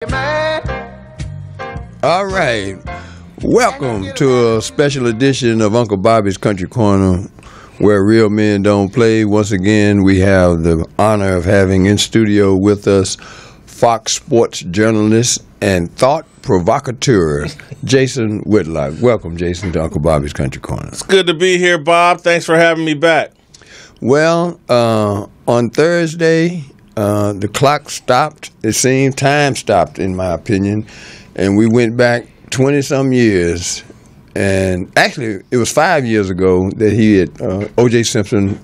All right. Welcome to a special edition of Uncle Bobby's Country Corner, where real men don't play. Once again, we have the honor of having in studio with us Fox Sports journalist and thought provocateur, Jason Whitlock. Welcome, Jason, to Uncle Bobby's Country Corner. It's good to be here, Bob. Thanks for having me back. Well, on Thursday, the clock stopped. It seemed time stopped, in my opinion, and we went back 20-some years. And actually, it was 5 years ago that O.J. Simpson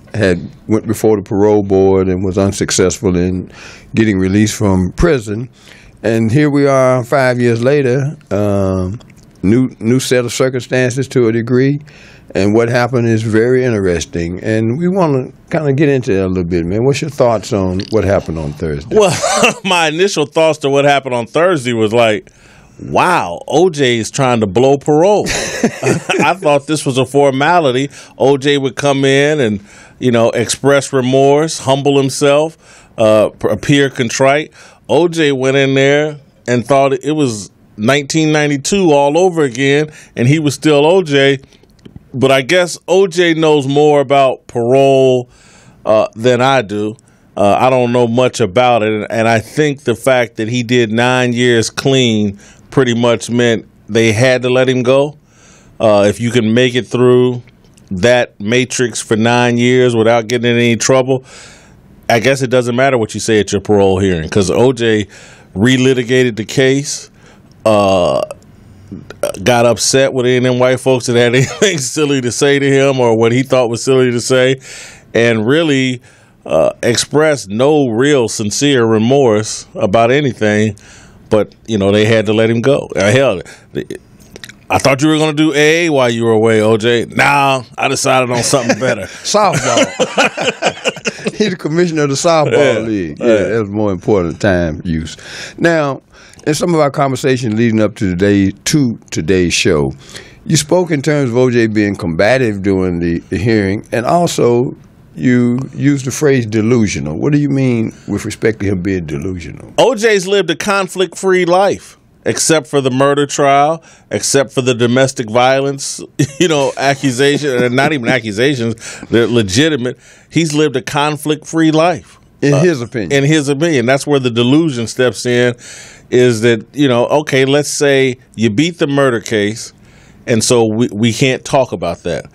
went before the parole board and was unsuccessful in getting released from prison. And here we are 5 years later, new set of circumstances to a degree. And what happened is very interesting. And we want to kind of get into that a little bit, man. What's your thoughts on what happened on Thursday? Well, my initial thoughts to what happened on Thursday was like, wow, OJ is trying to blow parole. I thought this was a formality. OJ would come in and, express remorse, humble himself, appear contrite. OJ went in there and thought it was 1992 all over again, and he was still OJ. But I guess OJ knows more about parole than I do. I don't know much about it, and I think the fact that he did 9 years clean pretty much meant they had to let him go. If you can make it through that matrix for 9 years without getting in any trouble, I guess it doesn't matter what you say at your parole hearing, because OJ relitigated the case, got upset with any of them white folks that had anything silly to say to him or what he thought was silly to say, and really expressed no real sincere remorse about anything. But, they had to let him go. Hell, I thought you were going to do AA while you were away, OJ. Nah, I decided on something better. Softball. He's the commissioner of the softball league. Yeah, that was more important time use. Now, in some of our conversations leading up to today's show, you spoke in terms of OJ being combative during the hearing, and also you used the phrase delusional. What do you mean with respect to him being delusional? OJ's lived a conflict-free life, except for the murder trial, except for the domestic violence, accusations, and not even accusations, they're legitimate. He's lived a conflict-free life. In his opinion. In his opinion. That's where the delusion steps in, is that, okay, let's say you beat the murder case, and so we can't talk about that.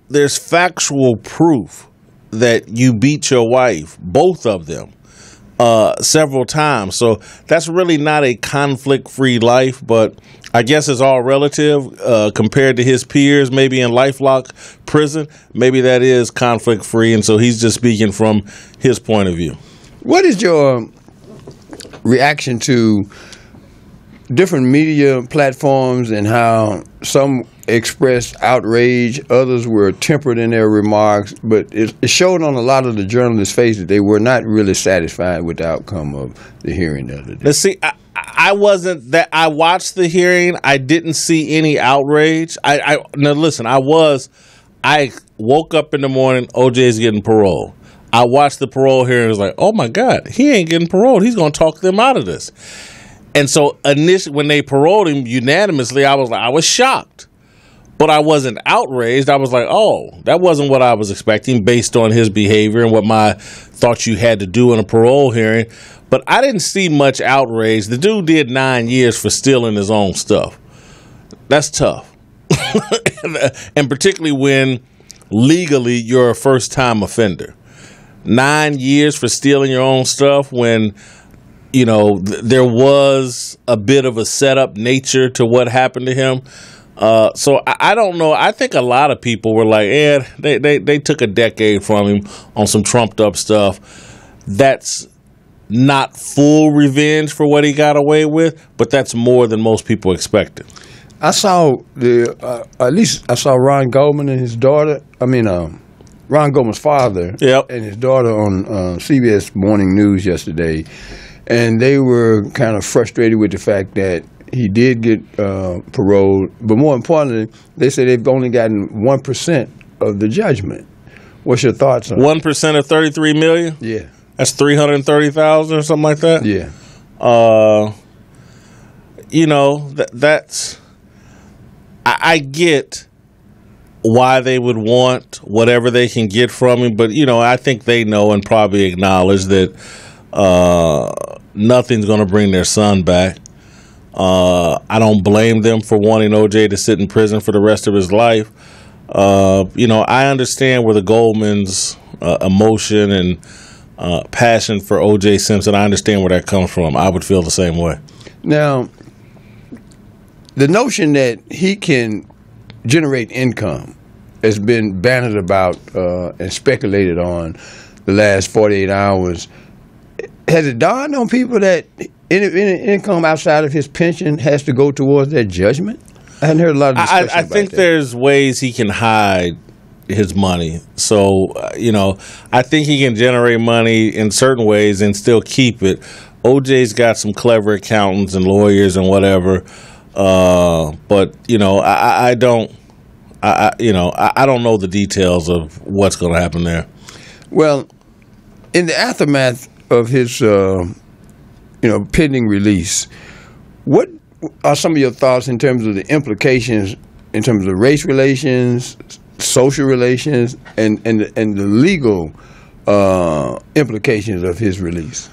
There's factual proof that you beat your wife, both of them, several times. So that's really not a conflict-free life, but I guess it's all relative compared to his peers, maybe in lifelock prison. Maybe that is conflict-free, and so he's just speaking from his point of view. What is your reaction to different media platforms and how some expressed outrage, others were tempered in their remarks, but it showed on a lot of the journalists' faces that they were not really satisfied with the outcome of the hearing the other day? Let's see, I wasn't that. I watched the hearing. I didn't see any outrage. Now listen, I woke up in the morning, OJ's getting parole. I watched the parole hearing and was like, oh my God, he ain't getting paroled. He's going to talk them out of this. And so initially, when they paroled him unanimously, I was shocked. But I wasn't outraged. I was like, oh, that wasn't what I was expecting based on his behavior and what my thought you had to do in a parole hearing. But I didn't see much outrage. The dude did 9 years for stealing his own stuff. That's tough. And particularly when legally you're a first-time offender. 9 years for stealing your own stuff when, there was a bit of a setup nature to what happened to him. So I don't know. I think a lot of people were like, they took a decade from him on some trumped up stuff. That's not full revenge for what he got away with, but that's more than most people expected. I saw I saw Ron Goldman and his daughter. Ron Goldman's father and his daughter on CBS Morning News yesterday, and they were kind of frustrated with the fact that he did get paroled, but more importantly, they say they've only gotten 1% of the judgment. What's your thoughts on 1% of $33 million? Yeah. That's $330,000 or something like that? Yeah. That's I get why they would want whatever they can get from him, but I think they know and probably acknowledge that nothing's going to bring their son back. I don't blame them for wanting OJ to sit in prison for the rest of his life. I understand where the Goldman's emotion and passion for OJ Simpson, I understand where that comes from. I would feel the same way. Now, the notion that he can generate income has been bandied about and speculated on the last 48 hours. Has it dawned on people that any income outside of his pension has to go towards that judgment? I hadn't heard a lot of discussion about I think that. there's ways he can hide his money. So, I think he can generate money in certain ways and still keep it. OJ's got some clever accountants and lawyers and whatever. But I don't know the details of what's going to happen there. Well, in the aftermath of his, pending release, what are some of your thoughts in terms of the implications in terms of race relations, social relations, and the legal implications of his release?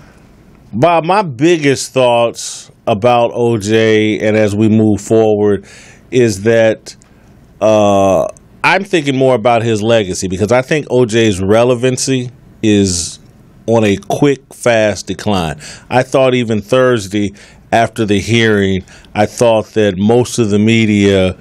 Bob, my biggest thoughts about OJ and as we move forward is that I'm thinking more about his legacy, because I think OJ's relevancy is on a quick, fast decline. I thought even Thursday after the hearing, I thought that most of the media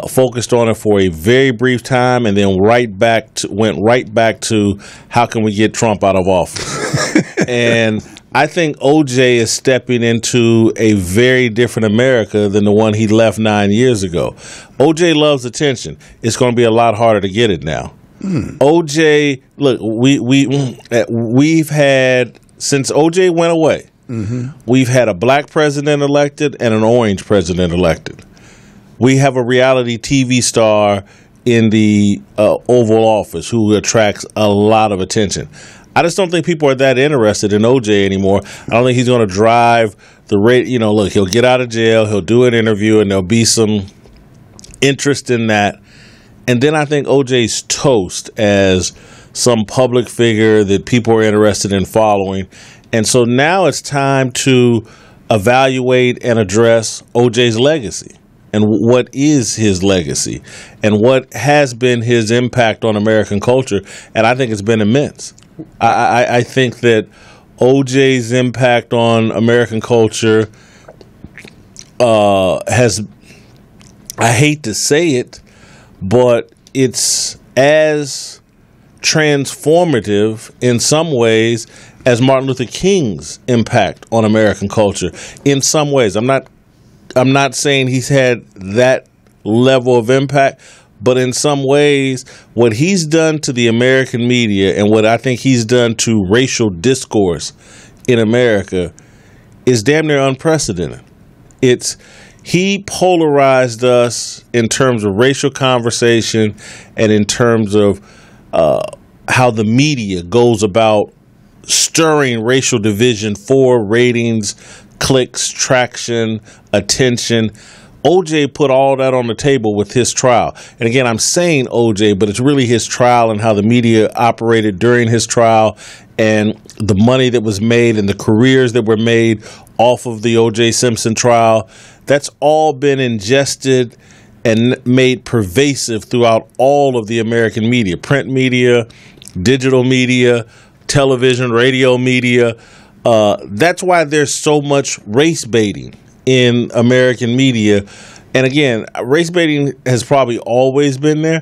focused on it for a very brief time and then went right back to how can we get Trump out of office. And I think OJ is stepping into a very different America than the one he left 9 years ago. OJ loves attention. It's going to be a lot harder to get it now. OJ, look, we've had, since OJ went away, we've had a black president elected and an orange president elected. We have a reality TV star in the Oval Office who attracts a lot of attention. I just don't think people are that interested in OJ anymore. I don't think he's going to drive the rate. Look, he'll get out of jail, he'll do an interview, and there'll be some interest in that. And then I think OJ's toast as some public figure that people are interested in following. And so now it's time to evaluate and address OJ's legacy. And what is his legacy? And what has been his impact on American culture? And I think it's been immense. I think that OJ's impact on American culture has, I hate to say it, but it's as transformative in some ways as Martin Luther King's impact on American culture. In some ways, I'm not saying he's had that level of impact, but in some ways, what he's done to the American media and what I think he's done to racial discourse in America is damn near unprecedented. He polarized us in terms of racial conversation and in terms of how the media goes about stirring racial division for ratings, clicks, traction, attention. OJ put all that on the table with his trial. And again, I'm saying OJ, but it's really his trial and how the media operated during his trial and the money that was made and the careers that were made off of the OJ Simpson trial. That's all been ingested and made pervasive throughout all of the American media, print media, digital media, television, radio media. That's why there's so much race baiting in American media. And again, race baiting has probably always been there,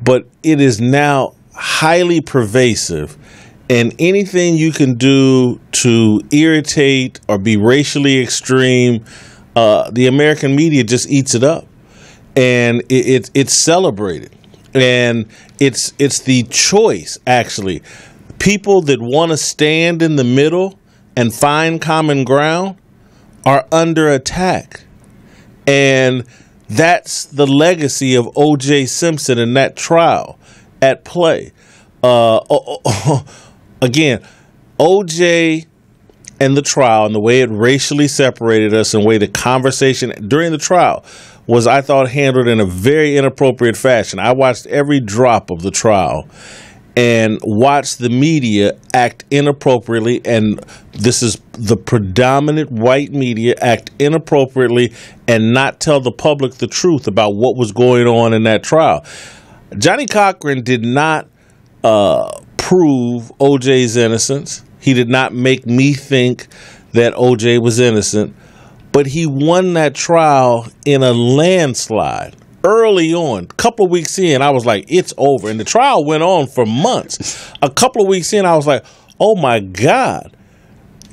but it is now highly pervasive. And anything you can do to irritate or be racially extreme, the American media just eats it up. And it's celebrated. And it's the choice, actually. People that want to stand in the middle and find common ground are under attack. And that's the legacy of O.J. Simpson in that trial at play. Again, O.J. and the trial and the way it racially separated us and the way the conversation during the trial was, I thought, handled in a very inappropriate fashion. I watched every drop of the trial and watched the media act inappropriately, and this is the predominant white media act inappropriately and not tell the public the truth about what was going on in that trial. Johnny Cochran did not prove O.J.'s innocence. He did not make me think that O.J. was innocent, but he won that trial in a landslide. Early on, a couple of weeks in, I was like, it's over. And the trial went on for months. A couple of weeks in, I was like, oh, my God.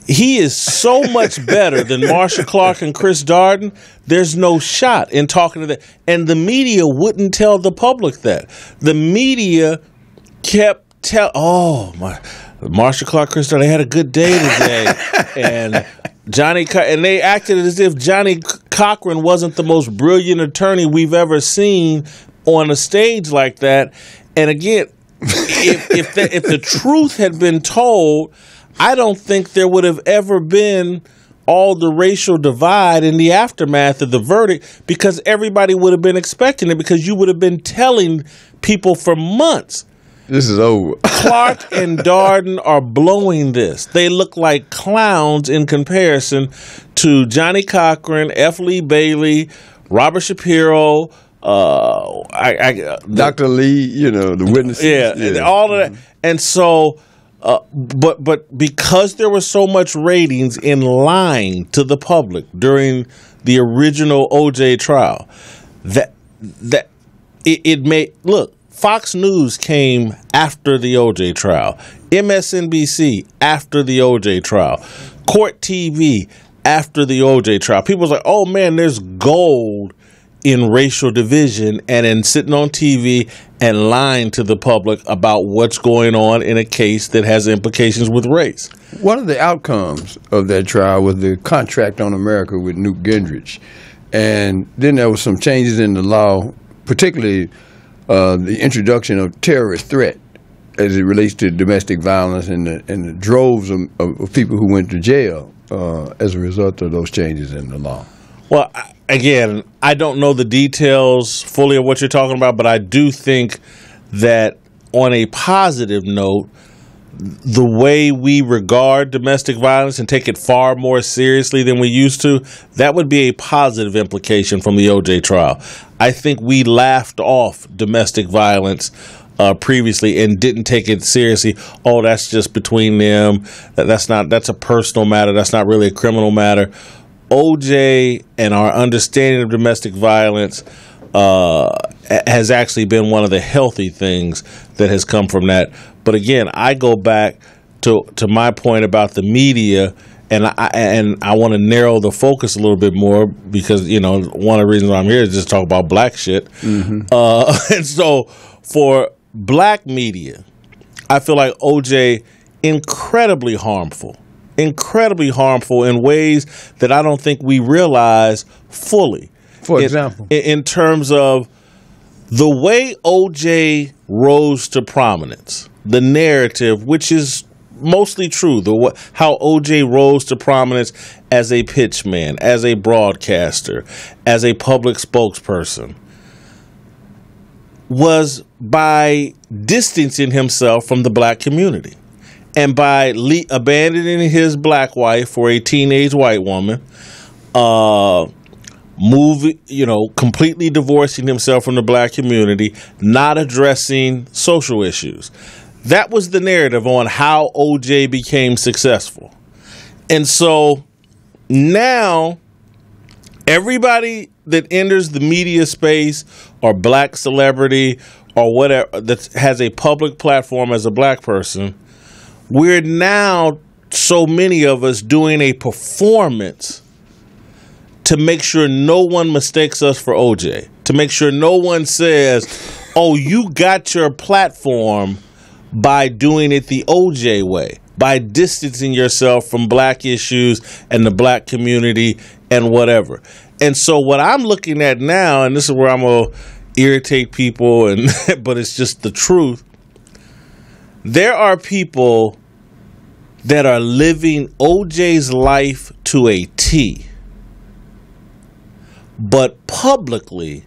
He is so much better than Marsha Clark and Chris Darden. There's no shot in talking to that. And the media wouldn't tell the public that. The media kept Marsha Clark, Chris Darden, they had a good day today. And and they acted as if Johnny Cochran wasn't the most brilliant attorney we've ever seen on a stage like that. And again, if the truth had been told, I don't think there would have ever been all the racial divide in the aftermath of the verdict, because everybody would have been expecting it, because you would have been telling people for months. This is over. Clark and Darden are blowing this. They look like clowns in comparison to Johnny Cochran, F. Lee Bailey, Robert Shapiro, Dr. Lee, the witnesses. Yeah, all of that. And so, but because there was so much ratings in lying to the public during the original O.J. trial, that it made, look, Fox News came after the O.J. trial. MSNBC after the O.J. trial. Court TV after the O.J. trial. People was like, oh, man, there's gold in racial division and in sitting on TV and lying to the public about what's going on in a case that has implications with race. One of the outcomes of that trial was the contract on America with Newt Gingrich. And then there was some changes in the law, particularly the introduction of terrorist threat as it relates to domestic violence and the droves of people who went to jail as a result of those changes in the law. Well, again, I don't know the details fully of what you're talking about, but I do think that on a positive note, the way we regard domestic violence and take it far more seriously than we used to, that would be a positive implication from the O.J. trial. I think we laughed off domestic violence previously and didn't take it seriously. Oh, that's just between them. That's a personal matter. That's not really a criminal matter. O.J. and our understanding of domestic violence has actually been one of the healthy things that has come from that. But again, I go back to my point about the media, and I want to narrow the focus a little bit more, because one of the reasons I'm here is just talk about black shit. Mm-hmm. And so for black media, I feel like O.J. incredibly harmful in ways that I don't think we realize fully. For example, in terms of the way O.J. rose to prominence, the narrative, which is mostly true, how O.J. rose to prominence as a pitchman, as a broadcaster, as a public spokesperson, was by distancing himself from the black community and by abandoning his black wife for a teenage white woman, completely divorcing himself from the black community, not addressing social issues. That was the narrative on how O.J. became successful. And so now everybody that enters the media space or black celebrity or whatever that has a public platform as a black person, we're now, so many of us, doing a performance to make sure no one mistakes us for O.J., to make sure no one says, oh, you got your platform by doing it the O.J. way, by distancing yourself from black issues and the black community and whatever. And so what I'm looking at now, and this is where I'm going to irritate people, but it's just the truth, there are people that are living OJ's life to a T, but publicly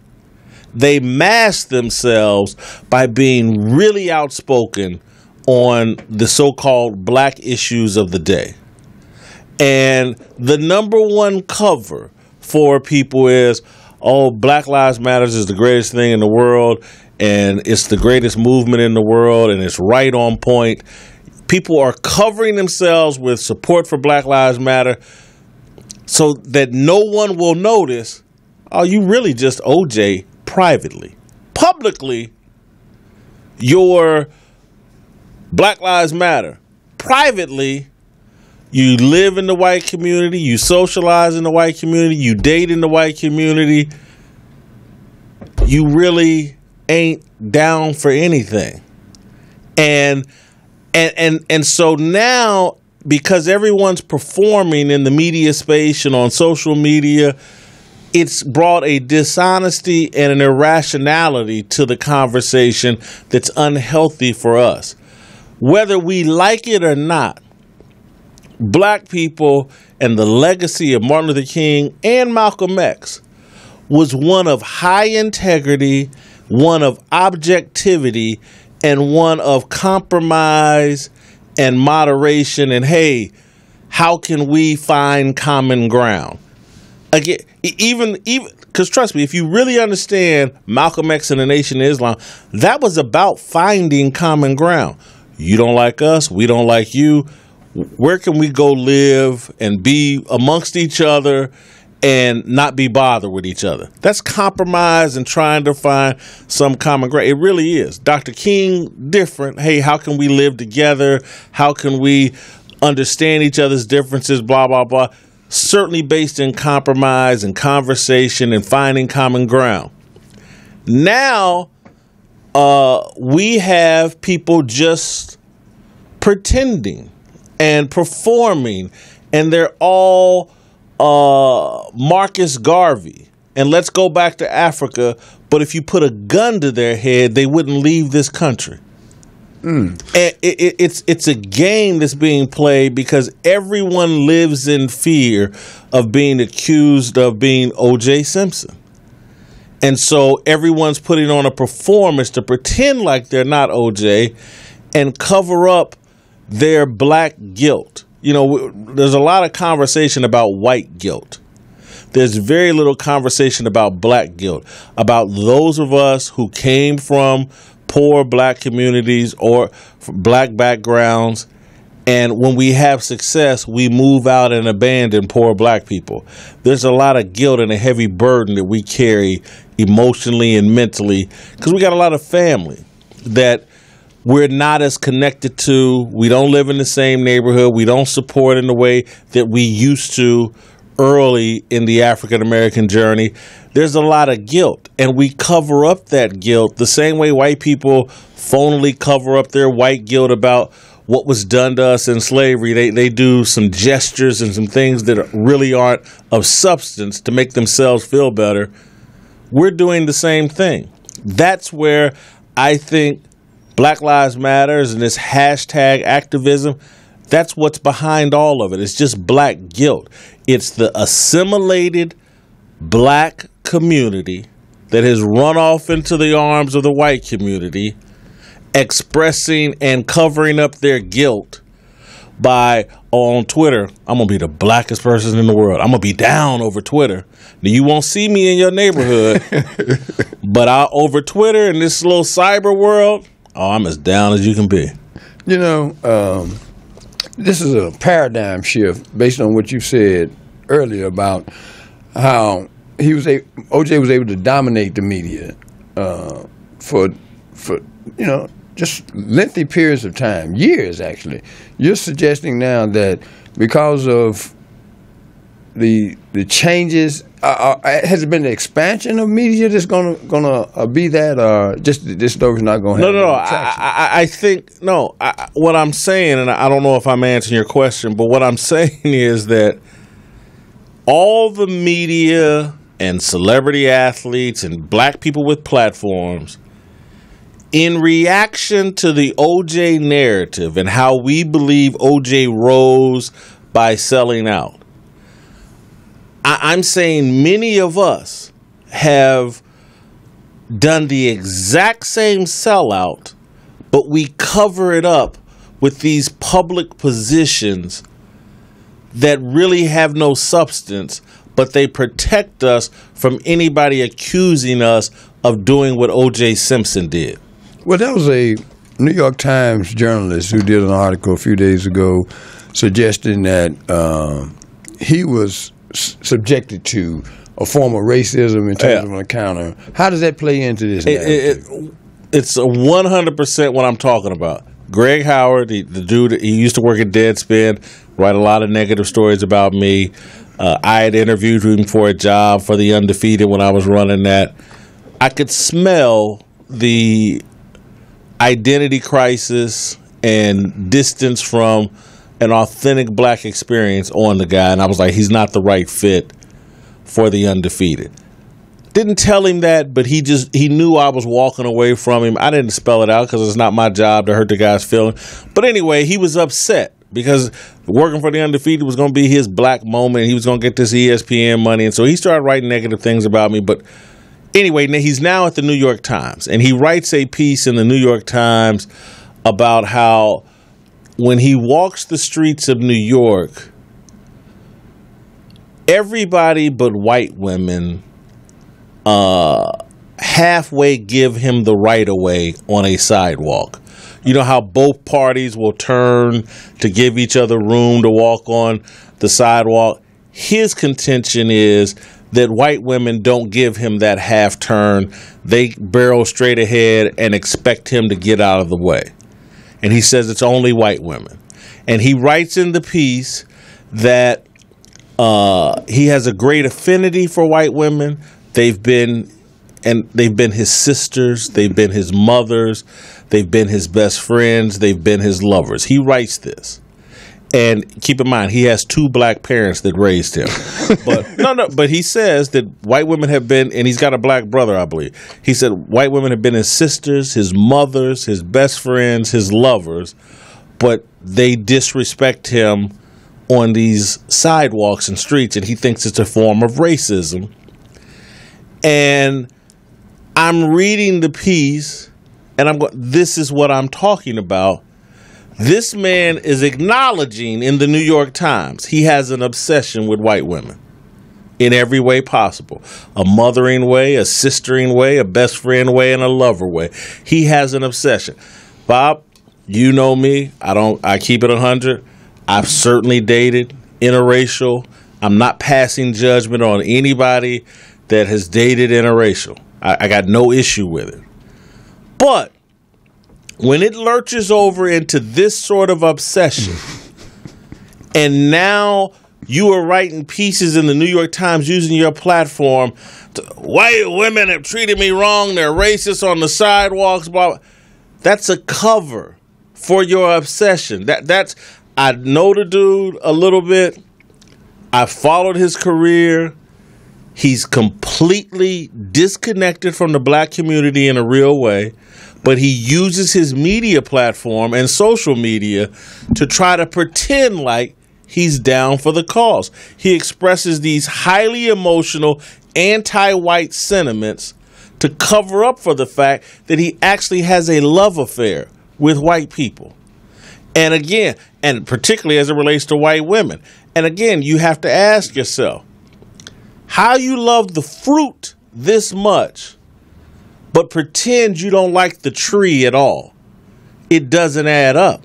they mask themselves by being really outspoken on the so-called black issues of the day. And the number one cover for people is, oh, Black Lives Matter is the greatest thing in the world, and it's the greatest movement in the world, and it's right on point. People are covering themselves with support for Black Lives Matter so that no one will notice, oh, you really just OJ privately. Publicly, you're Black Lives Matter. Privately, you live in the white community, you socialize in the white community, you date in the white community. You really ain't down for anything. And so now, because everyone's performing in the media space and on social media, it's brought a dishonesty and an irrationality to the conversation that's unhealthy for us. Whether we like it or not, black people and the legacy of Martin Luther King and Malcolm X was one of high integrity, one of objectivity, and one of compromise and moderation. And hey, how can we find common ground? Again, even because trust me, if you really understand Malcolm X and the Nation of Islam, that was about finding common ground. You don't like us, we don't like you. Where can we go live and be amongst each other and not be bothered with each other? That's compromise and trying to find some common ground. It really is. Dr. King, different. Hey, how can we live together? How can we understand each other's differences? Blah, blah, blah. Certainly based in compromise and conversation and finding common ground. Now, we have people just pretending and performing, and they're all Marcus Garvey. And let's go back to Africa, but if you put a gun to their head, they wouldn't leave this country. And it's a game that's being played because everyone lives in fear of being accused of being O.J. Simpson. And so everyone's putting on a performance to pretend like they're not O.J. and cover up their black guilt. You know, there's a lot of conversation about white guilt. There's very little conversation about black guilt, about those of us who came from poor black communities or black backgrounds, and when we have success, we move out and abandon poor black people. There's a lot of guilt and a heavy burden that we carry emotionally and mentally because we got a lot of family that we're not as connected to. We don't live in the same neighborhood. We don't support in the way that we used to early in the African American journey. There's a lot of guilt, and we cover up that guilt the same way white people phonily cover up their white guilt about what was done to us in slavery. They do some gestures and some things that really aren't of substance to make themselves feel better. We're doing the same thing. That's where I think Black Lives Matter and this hashtag activism, that's what's behind all of it. It's just black guilt. It's the assimilated black community that has run off into the arms of the white community, expressing and covering up their guilt by, on Twitter, I'm going to be the blackest person in the world. I'm going to be down over Twitter. Now, you won't see me in your neighborhood, but over Twitter in this little cyber world, oh, I'm as down as you can be. You know, this is a paradigm shift based on what you said earlier about how OJ was able to dominate the media for you know, just lengthy periods of time, years actually. You're suggesting now that because of the changes, has it been the expansion of media that's gonna be that, or just this story's not gonna have No. I think what I'm saying, and I don't know if I'm answering your question, but what I'm saying is that all the media and celebrity athletes and black people with platforms in reaction to the OJ narrative and how we believe OJ rose by selling out, I'm saying many of us have done the exact same sellout, but we cover it up with these public positions that really have no substance, but they protect us from anybody accusing us of doing what O.J. Simpson did. Well, there was a New York Times journalist who did an article a few days ago suggesting that he was subjected to a form of racism in terms of an encounter. How does that play into this narrative? It's 100% what I'm talking about. Greg Howard, the dude, he used to work at Deadspin, write a lot of negative stories about me. I had interviewed him for a job for the Undefeated when I was running that. I could smell the identity crisis and distance from an authentic black experience on the guy, and I was like, he's not the right fit for the Undefeated. Didn't tell him that, but he knew I was walking away from him. I didn't spell it out because it's not my job to hurt the guy's feelings. But anyway, he was upset because working for the Undefeated was going to be his black moment. He was going to get this ESPN money, and so he started writing negative things about me. But anyway, he's now at the New York Times, and he writes a piece in the New York Times about how when he walks the streets of New York, everybody but white women halfway give him the right of way on a sidewalk. You know how both parties will turn to give each other room to walk on the sidewalk? His contention is that white women don't give him that half turn. They barrel straight ahead and expect him to get out of the way. And he says it's only white women. And he writes in the piece that he has a great affinity for white women. They've been his sisters, they've been his mothers, they've been his best friends, they've been his lovers. He writes this. And keep in mind, he has 2 black parents that raised him. But he says that white women have been, and he's got a black brother, I believe. He said white women have been his sisters, his mothers, his best friends, his lovers, but they disrespect him on these sidewalks and streets, and he thinks it's a form of racism. And I'm reading the piece, and I'm going, this is what I'm talking about. This man is acknowledging in the New York Times he has an obsession with white women in every way possible. A mothering way, a sistering way, a best friend way, and a lover way. He has an obsession. Bob, you know me. I keep it 100. I've certainly dated interracial. I'm not passing judgment on anybody that has dated interracial. I got no issue with it. But when it lurches over into this sort of obsession, and now you are writing pieces in the New York Times using your platform, white women have treated me wrong, they're racist on the sidewalks, blah, that's a cover for your obsession. That's I know the dude a little bit. I followed his career. He's completely disconnected from the black community in a real way, but he uses his media platform and social media to try to pretend like he's down for the cause. He expresses these highly emotional, anti-white sentiments to cover up for the fact that he actually has a love affair with white people. And again, and particularly as it relates to white women. And again, you have to ask yourself, how you love the fruit this much, but pretend you don't like the tree at all. It doesn't add up.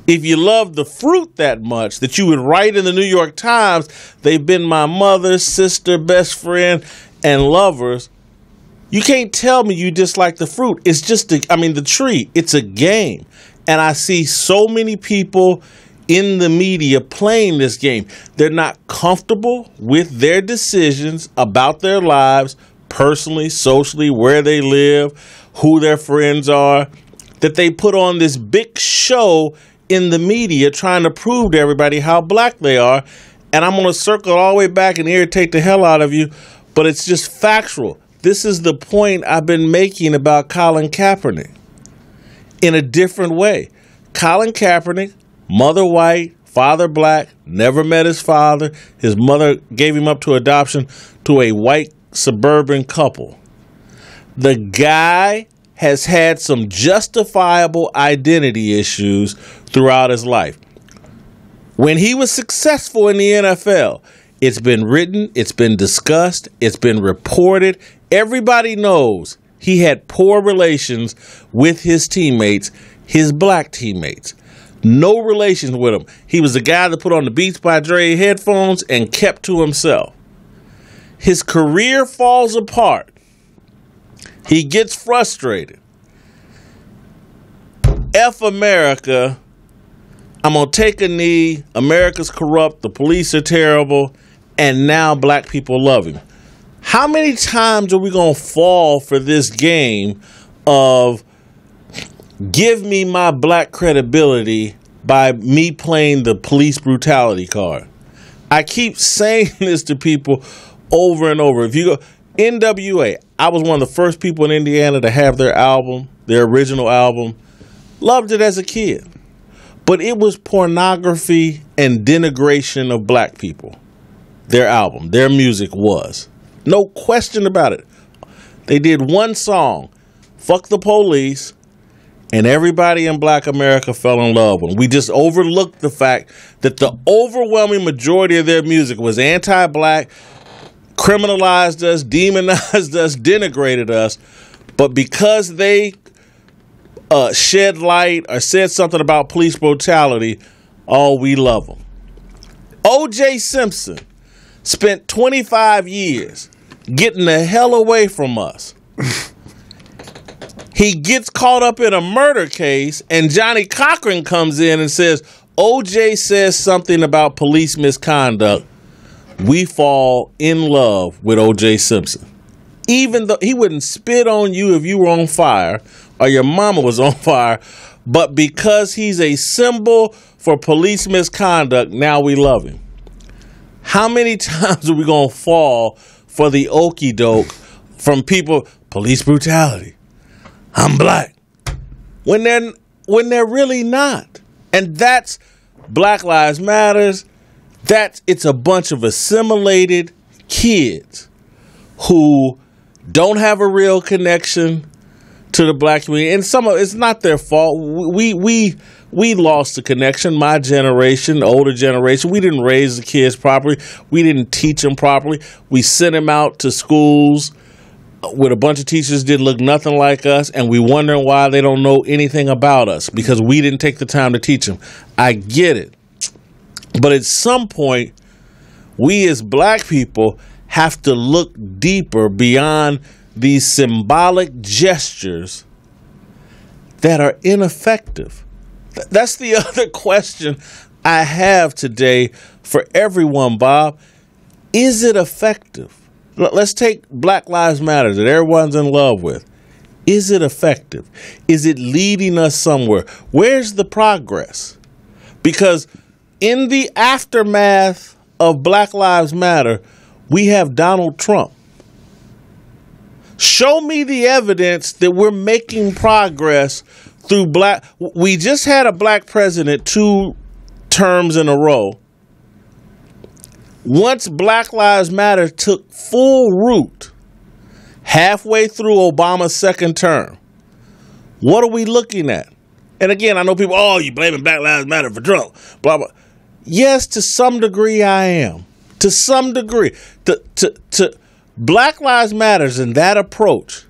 If you love the fruit that much that you would write in the New York Times, they've been my mother, sister, best friend, and lovers, you can't tell me you dislike the fruit. It's just, the tree. It's a game. And I see so many people in the media playing this game. They're not comfortable with their decisions about their lives, personally, socially, where they live, who their friends are, that they put on this big show in the media trying to prove to everybody how black they are. And I'm going to circle all the way back and irritate the hell out of you, but it's just factual. This is the point I've been making about Colin Kaepernick. in a different way. Colin Kaepernick, mother white, father black, never met his father. His mother gave him up to adoption to a white suburban couple. The guy has had some justifiable identity issues throughout his life. When he was successful in the NFL, it's been written, it's been discussed, it's been reported. Everybody knows he had poor relations with his teammates, his black teammates. No relations with them. He was the guy that put on the Beats by Dre headphones and kept to himself. His career falls apart. He gets frustrated. F America. I'm going to take a knee. America's corrupt. The police are terrible. And now black people love him. How many times are we going to fall for this game of give me my black credibility by me playing the police brutality card? I keep saying this to people over and over. If you go, NWA, I was one of the first people in Indiana to have their album, their original album. Loved it as a kid. But it was pornography and denigration of black people. Their album, their music was. No question about it. They did one song, Fuck the Police, and everybody in black America fell in love with them. We just overlooked the fact that the overwhelming majority of their music was anti-black, criminalized us, demonized us, denigrated us. But because they shed light or said something about police brutality, oh, we love them. O.J. Simpson spent 25 years getting the hell away from us. He gets caught up in a murder case, and Johnny Cochran comes in and says, O.J. says something about police misconduct. We fall in love with O.J. Simpson. Even though he wouldn't spit on you if you were on fire or your mama was on fire, but because he's a symbol for police misconduct, now we love him. How many times are we going to fall for the okie doke from people, police brutality? I'm black. When they're really not. And that's Black Lives Matters. It's a bunch of assimilated kids who don't have a real connection to the black community. And it's not their fault. We lost the connection. My generation, older generation, we didn't raise the kids properly. We didn't teach them properly. We sent them out to schools with a bunch of teachers didn't look nothing like us, and we wondering why they don't know anything about us because we didn't take the time to teach them. I get it. But at some point, we as black people have to look deeper beyond these symbolic gestures that are ineffective. That's the other question I have today for everyone, Bob. Is it effective? Let's take Black Lives Matter that everyone's in love with. Is it effective? Is it leading us somewhere? Where's the progress? Because in the aftermath of Black Lives Matter, we have Donald Trump. Show me the evidence that we're making progress through black. We just had a black president 2 terms in a row. Once Black Lives Matter took full root, halfway through Obama's 2nd term, what are we looking at? And again, I know people, you blaming Black Lives Matter for Trump, blah, blah. Yes, to some degree I am. To some degree. To Black Lives Matters and that approach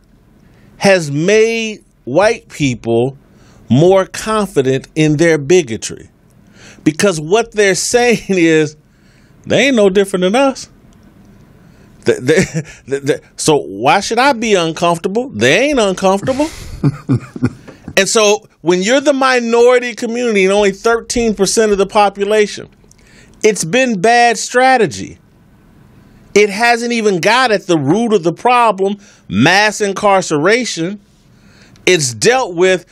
has made white people more confident in their bigotry. Because what they're saying is, they ain't no different than us. So why should I be uncomfortable? They ain't uncomfortable. And so when you're the minority community and only 13% of the population, it's been bad strategy. It hasn't even got at the root of the problem, mass incarceration. It's dealt with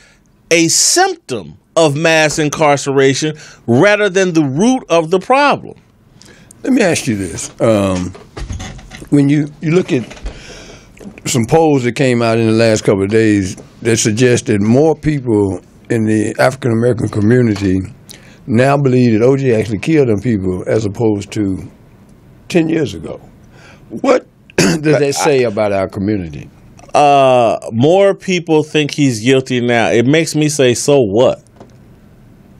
a symptom of mass incarceration rather than the root of the problem. Let me ask you this. When you look at some polls that came out in the last couple of days that suggest that more people in the African American community now believe that O.J. actually killed them people as opposed to 10 years ago. What does that say about our community? More people think he's guilty now. It makes me say, so what?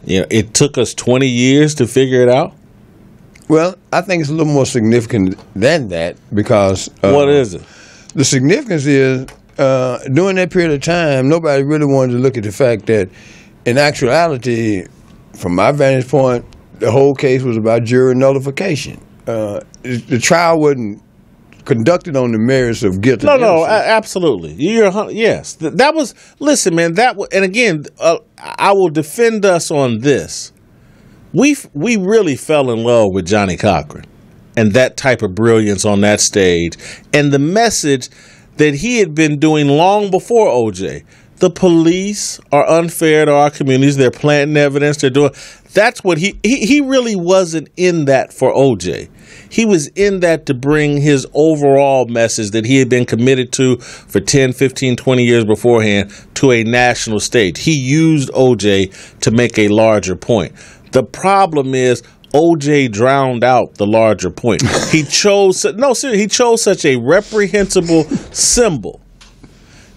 You know, it took us 20 years to figure it out. Well, I think it's a little more significant than that because... what is it? The significance is, during that period of time, nobody really wanted to look at the fact that, in actuality, from my vantage point, the whole case was about jury nullification. The trial wasn't conducted on the merits of guilt. No, absolutely. Yes. That was, listen, man, and again, I will defend us on this. We really fell in love with Johnny Cochran and that type of brilliance on that stage and the message that he had been doing long before OJ. The police are unfair to our communities. They're planting evidence. They're doing. That's what he really wasn't in that for OJ. He was in that to bring his overall message that he had been committed to for 10, 15, 20 years beforehand to a national stage. He used OJ to make a larger point. The problem is OJ drowned out the larger point. He chose such a reprehensible symbol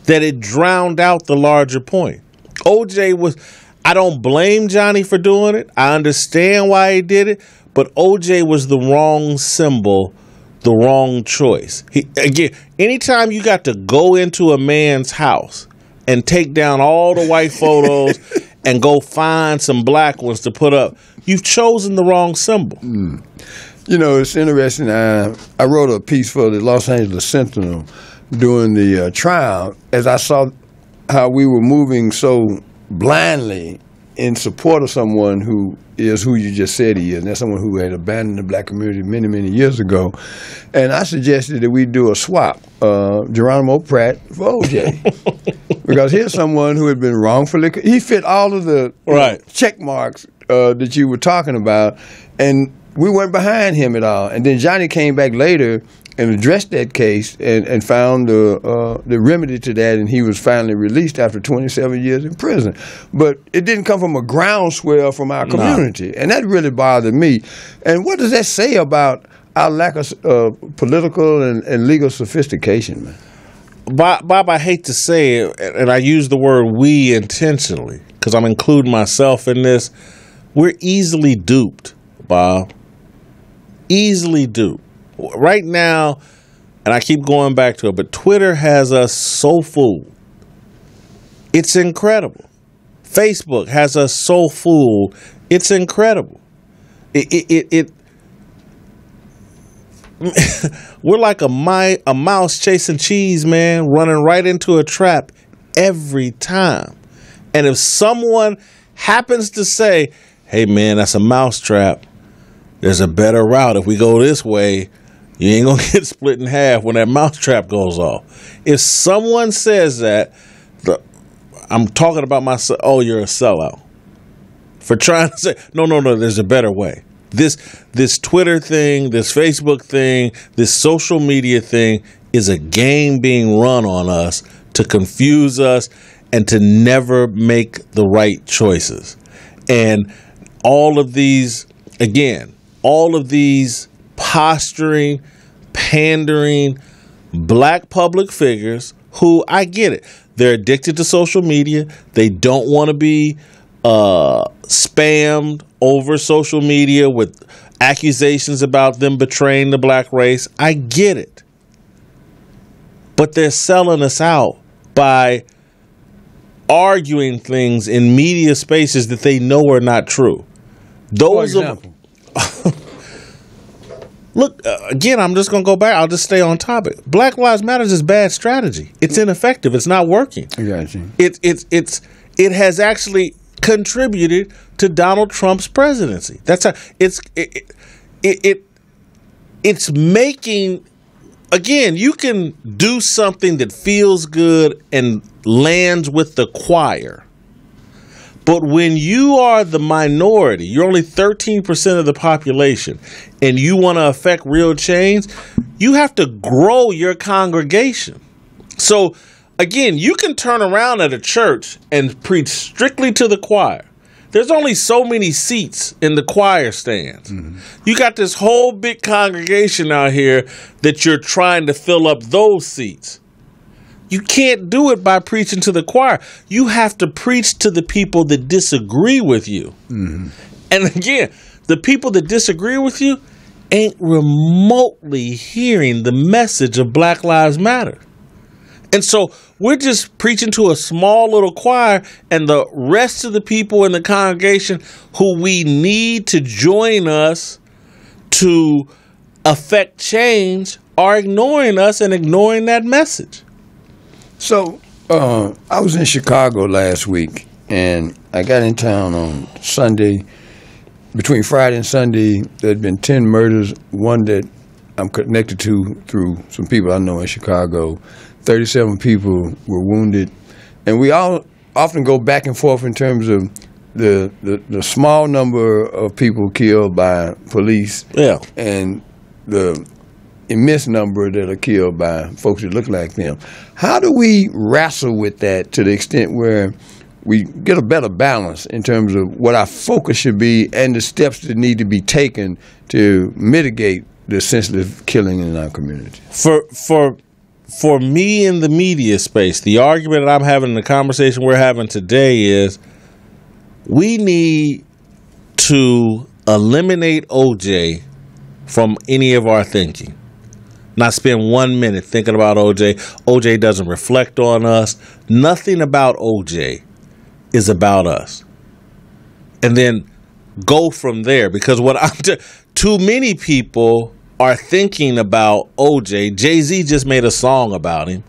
that it drowned out the larger point. I don't blame Johnny for doing it. I understand why he did it, but OJ was the wrong symbol, the wrong choice. Again, anytime you got to go into a man's house and take down all the white photos and go find some black ones to put up, you've chosen the wrong symbol. Mm. You know, it's interesting. I wrote a piece for the Los Angeles Sentinel during the trial as I saw how we were moving so blindly in support of someone who is who you just said he is. And that's someone who had abandoned the black community many, many years ago. And I suggested that we do a swap, Geronimo Pratt for OJ. Because here's someone who had been wrongfully, he fit all of the check marks that you were talking about, and we weren't behind him at all. And then Johnny came back later and addressed that case and found the remedy to that, and he was finally released after 27 years in prison. But it didn't come from a groundswell from our community, and that really bothered me. And what does that say about our lack of political and legal sophistication, man? Bob, I hate to say it, and I use the word we intentionally because I'm including myself in this. We're easily duped, Bob. Easily duped. Right now, and I keep going back to it, but Twitter has us so fooled. It's incredible. Facebook has us so fooled. It's incredible. We're like a mouse chasing cheese, man, running right into a trap every time. And if someone happens to say, hey, man, that's a mouse trap, there's a better route. If we go this way, you ain't going to get split in half when that mouse trap goes off. If someone says that, I'm talking about myself, oh, you're a sellout. For trying to say, no, there's a better way. This Twitter thing, this Facebook thing, this social media thing is a game being run on us to confuse us and to never make the right choices. And all of these posturing, pandering black public figures who, I get it, they're addicted to social media. They don't want to be spammed over social media with accusations about them betraying the black race. I get it. But they're selling us out by arguing things in media spaces that they know are not true. Those For example. Look, again, I'm just going to go back. I'll just stay on topic. Black Lives Matter is bad strategy. It's ineffective. It's not working. I got you. It has actually contributed to Donald Trump's presidency. That's how it's making. Again, you can do something that feels good and lands with the choir. But when you are the minority, you're only 13% of the population, and you want to affect real change, you have to grow your congregation. So, again, you can turn around at a church and preach strictly to the choir. There's only so many seats in the choir stands. Mm-hmm. You got this whole big congregation out here that you're trying to fill up those seats. You can't do it by preaching to the choir. You have to preach to the people that disagree with you. Mm-hmm. And again, the people that disagree with you ain't remotely hearing the message of Black Lives Matter. And so we're just preaching to a small little choir, and the rest of the people in the congregation who we need to join us to affect change are ignoring us and ignoring that message. So I was in Chicago last week, and I got in town on Sunday. Between Friday and Sunday, there had been 10 murders, one that I'm connected to through some people I know in Chicago. 37 people were wounded. And we all often go back and forth in terms of the small number of people killed by police and the immense number that are killed by folks that look like them. How do we wrestle with that to the extent where we get a better balance in terms of what our focus should be and the steps that need to be taken to mitigate the senseless killing in our community? For me in the media space, the argument that I'm having in the conversation we're having today is we need to eliminate OJ from any of our thinking. Not spend 1 minute thinking about OJ. OJ doesn't reflect on us. Nothing about OJ is about us. And then go from there, because too many people are thinking about OJ. Jay-Z just made a song about him.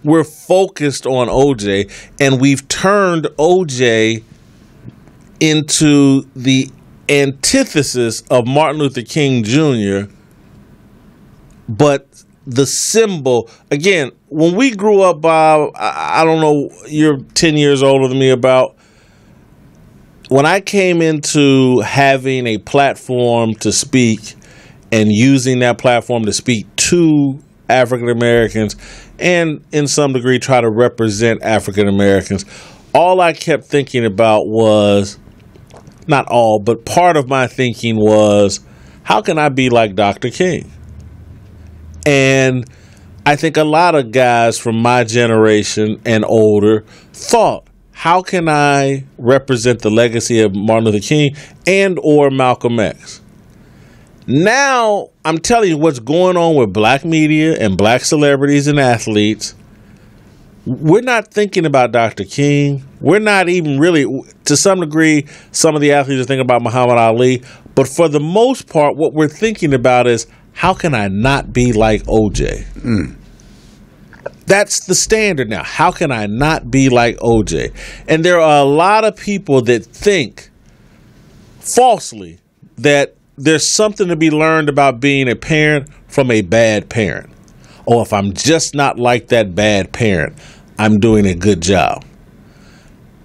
We're focused on OJ, and we've turned OJ into the antithesis of Martin Luther King Jr., but the symbol, again, when we grew up, Bob, I don't know, you're 10 years older than me, about when I came into having a platform to speak and using that platform to speak to African Americans and in some degree try to represent African Americans, all I kept thinking about was, not all, but part of my thinking was, how can I be like Dr. King? And I think a lot of guys from my generation and older thought, how can I represent the legacy of Martin Luther King and or Malcolm X? Now, I'm telling you what's going on with black media and black celebrities and athletes. We're not thinking about Dr. King. We're not even really, to some degree, some of the athletes are thinking about Muhammad Ali. But for the most part, what we're thinking about is, how can I not be like OJ? That's the standard now. How can I not be like OJ? And there are a lot of people that think falsely that there's something to be learned about being a parent from a bad parent. Or if I'm just not like that bad parent, I'm doing a good job.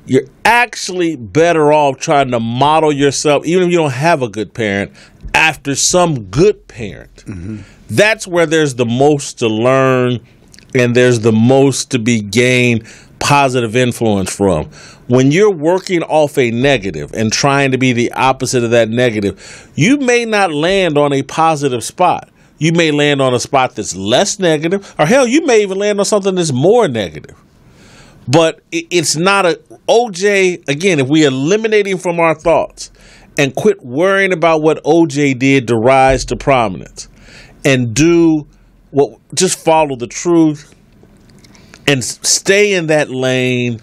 You're actually better off trying to model yourself, even if you don't have a good parent, after some good parent. Mm-hmm. That's where there's the most to learn and there's the most to be gained positive influence from. When you're working off a negative and trying to be the opposite of that negative, you may not land on a positive spot. You may land on a spot that's less negative, or hell, you may even land on something that's more negative. But it's not OJ, again, if we eliminate him from our thoughts and quit worrying about what OJ did to rise to prominence and just follow the truth and stay in that lane,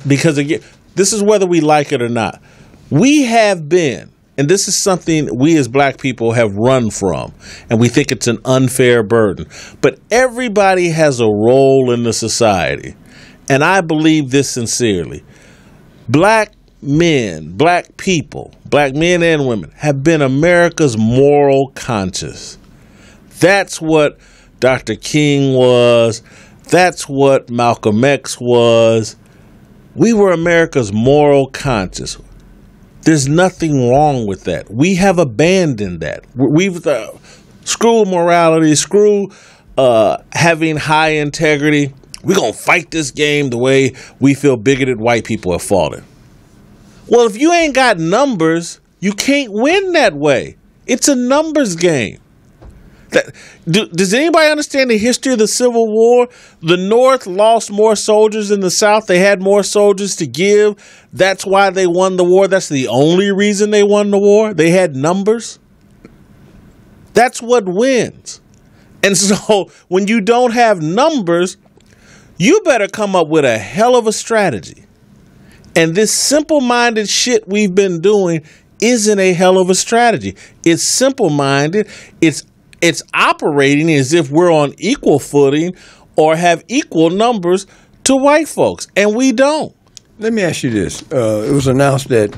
because again, this is whether we like it or not. We have been, and this is something we as black people have run from, and we think it's an unfair burden. But everybody has a role in the society, and I believe this sincerely. Black men, black people, black men and women have been America's moral conscience. That's what Dr. King was. That's what Malcolm X was. We were America's moral conscience. There's nothing wrong with that. We have abandoned that. We've screw morality, screw having high integrity. We're going to fight this game the way we feel bigoted white people have fought it. Well, if you ain't got numbers, you can't win that way. It's a numbers game. Does anybody understand the history of the Civil War? The North lost more soldiers than the South. They had more soldiers to give. That's why they won the war. That's the only reason they won the war. They had numbers. That's what wins. And so when you don't have numbers, you better come up with a hell of a strategy. And this simple-minded shit we've been doing isn't a hell of a strategy. It's simple-minded. It's operating as if we're on equal footing or have equal numbers to white folks, and we don't. Let me ask you this. It was announced that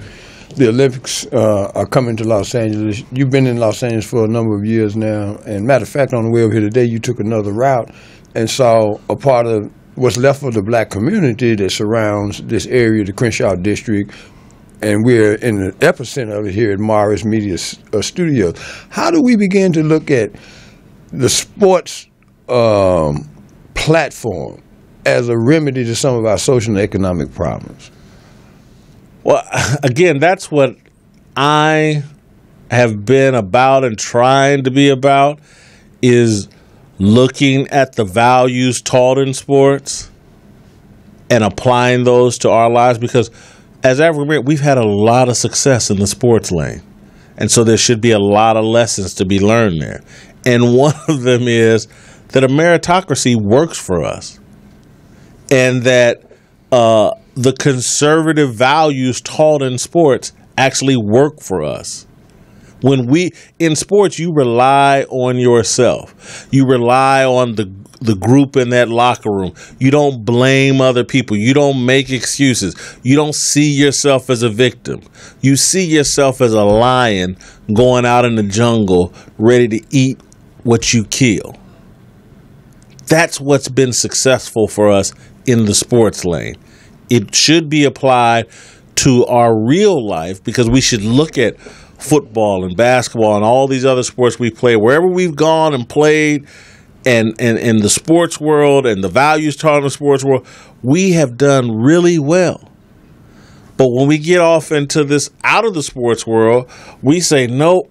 the Olympics are coming to Los Angeles. You've been in Los Angeles for a number of years now, and matter of fact, on the way over here today, you took another route and saw a part of what's left of the black community that surrounds this area, the Crenshaw district, and we're in the epicenter of it here at Morris Media Studios. How do we begin to look at the sports platform as a remedy to some of our social and economic problems? Well, again, that's what I have been about and trying to be about, is looking at the values taught in sports and applying those to our lives, because as African American, we've had a lot of success in the sports lane. And so there should be a lot of lessons to be learned there. And one of them is that a meritocracy works for us, and that the conservative values taught in sports actually work for us. In sports, you rely on yourself. You rely on the group in that locker room. You don't blame other people. You don't make excuses. You don't see yourself as a victim. You see yourself as a lion going out in the jungle ready to eat what you kill. That's what's been successful for us in the sports lane. It should be applied to our real life, because we should look at football and basketball and all these other sports we play, wherever we've gone and played, and in the sports world and the values taught in the sports world, we have done really well. But when we get off into this out of the sports world, we say, nope,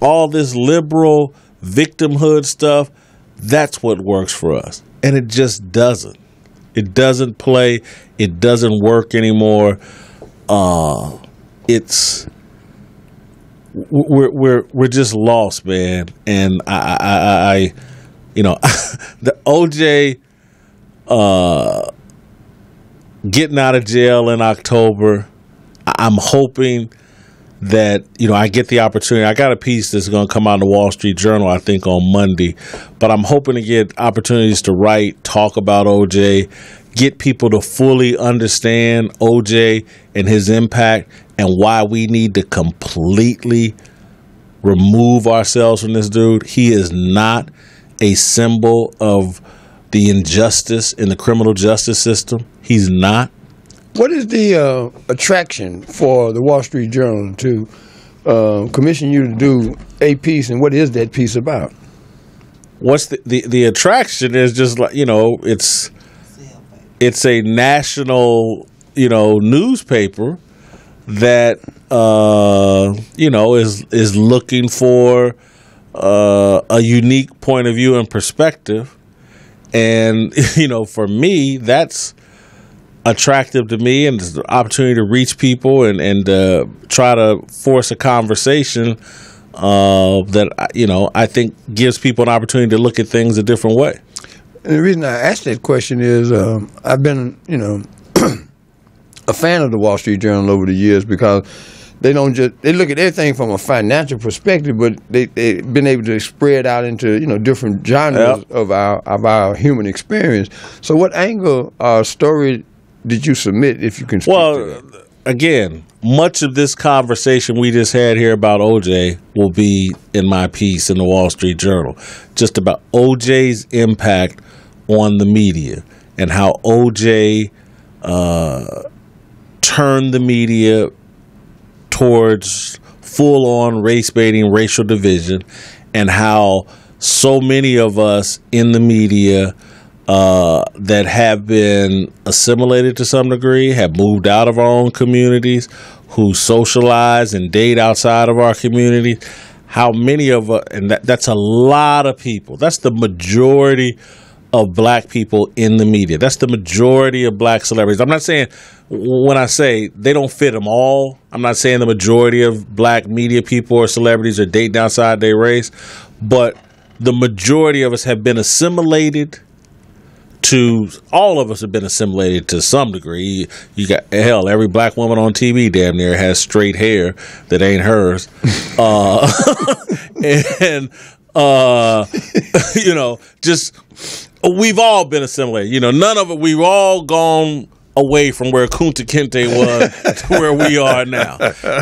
all this liberal victimhood stuff, that's what works for us. And it just doesn't. It doesn't play. It doesn't work anymore. We're just lost, man. And I the OJ getting out of jail in October, I'm hoping that, I get the opportunity. I got a piece that's going to come out in the Wall Street Journal, I think, on Monday. But I'm hoping to get opportunities to write, talk about OJ, get people to fully understand OJ and his impact and why we need to completely remove ourselves from this dude. He is not a symbol of the injustice in the criminal justice system. He's not. What is the attraction for the Wall Street Journal to commission you to do a piece, and what is that piece about? What's the attraction is just like, it's a national, newspaper that, is looking for a unique point of view and perspective. And, for me, that's attractive to me, and it's the opportunity to reach people and try to force a conversation that, I think gives people an opportunity to look at things a different way. And the reason I asked that question is I've been, a fan of the Wall Street Journal over the years, because they look at everything from a financial perspective, but they've been able to spread out into, different genres of our human experience. So what angle or story did you submit, if you can speak to that? Again, much of this conversation we just had here about OJ will be in my piece in the Wall Street Journal, just about OJ's impact on the media and how OJ turned the media towards full-on race-baiting, racial division, and how so many of us in the media that have been assimilated to some degree, have moved out of our own communities, who socialize and date outside of our community. How many of us, and that's a lot of people. That's the majority of black people in the media. That's the majority of black celebrities. I'm not saying, when I say they don't fit them all, I'm not saying the majority of black media people or celebrities are dating outside their race, but the majority of us have been assimilated to, all of us have been assimilated to some degree. You got, hell, every black woman on TV damn near has straight hair that ain't hers. And, just, we've all been assimilated. None of it, we've all gone away from where Kunta Kinte was to where we are now.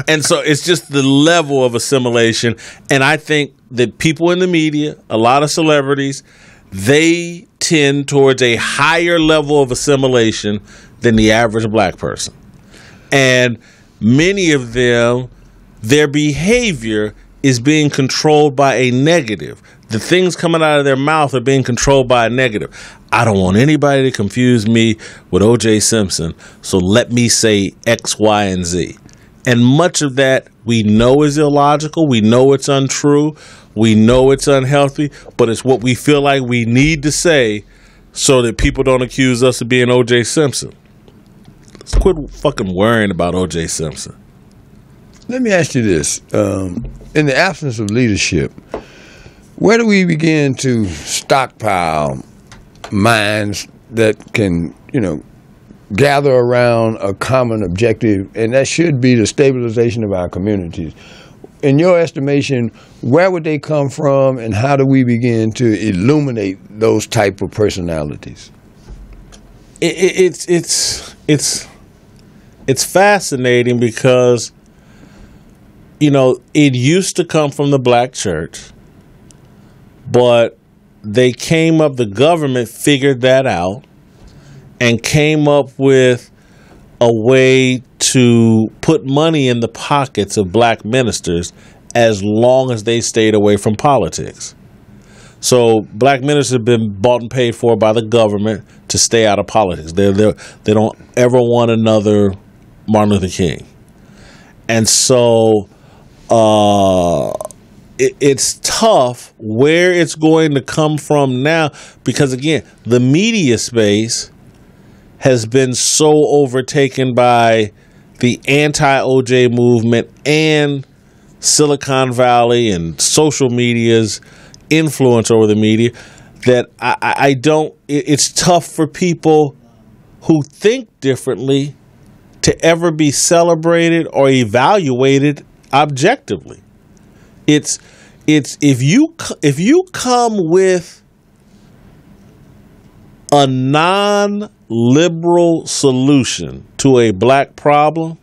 And so it's just the level of assimilation. And I think that people in the media, a lot of celebrities, they tend towards a higher level of assimilation than the average black person. And many of them, their behavior is being controlled by a negative. The things coming out of their mouth are being controlled by a negative. I don't want anybody to confuse me with O.J. Simpson, so let me say X, Y, and Z. And much of that we know is illogical. We know it's untrue. We know it's unhealthy, but it's what we feel like we need to say so that people don't accuse us of being O.J. Simpson. Let's quit fucking worrying about O.J. Simpson. Let me ask you this. In the absence of leadership, where do we begin to stockpile minds that can, gather around a common objective, and that should be the stabilization of our communities? In your estimation, where would they come from, and how do we begin to illuminate those type of personalities? It's fascinating because, it used to come from the black church, but the government figured that out and came up with a way to put money in the pockets of black ministers as long as they stayed away from politics. So black ministers have been bought and paid for by the government to stay out of politics. They don't ever want another Martin Luther King. And so it's tough where it's going to come from now because, again, the media space has been so overtaken by the anti-OJ movement and Silicon Valley and social media's influence over the media that I don't, it's tough for people who think differently to ever be celebrated or evaluated objectively. It's if you come with a non-liberal solution to a black problem,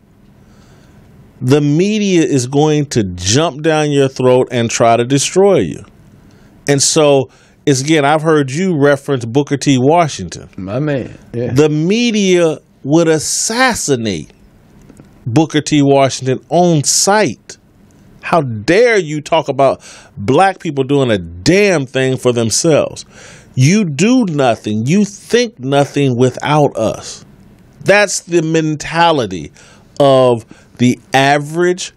the media is going to jump down your throat and try to destroy you. And so, again, I've heard you reference Booker T. Washington. My man. Yeah. The media would assassinate Booker T. Washington on sight. How dare you talk about black people doing a damn thing for themselves? You do nothing. You think nothing without us. That's the mentality of the average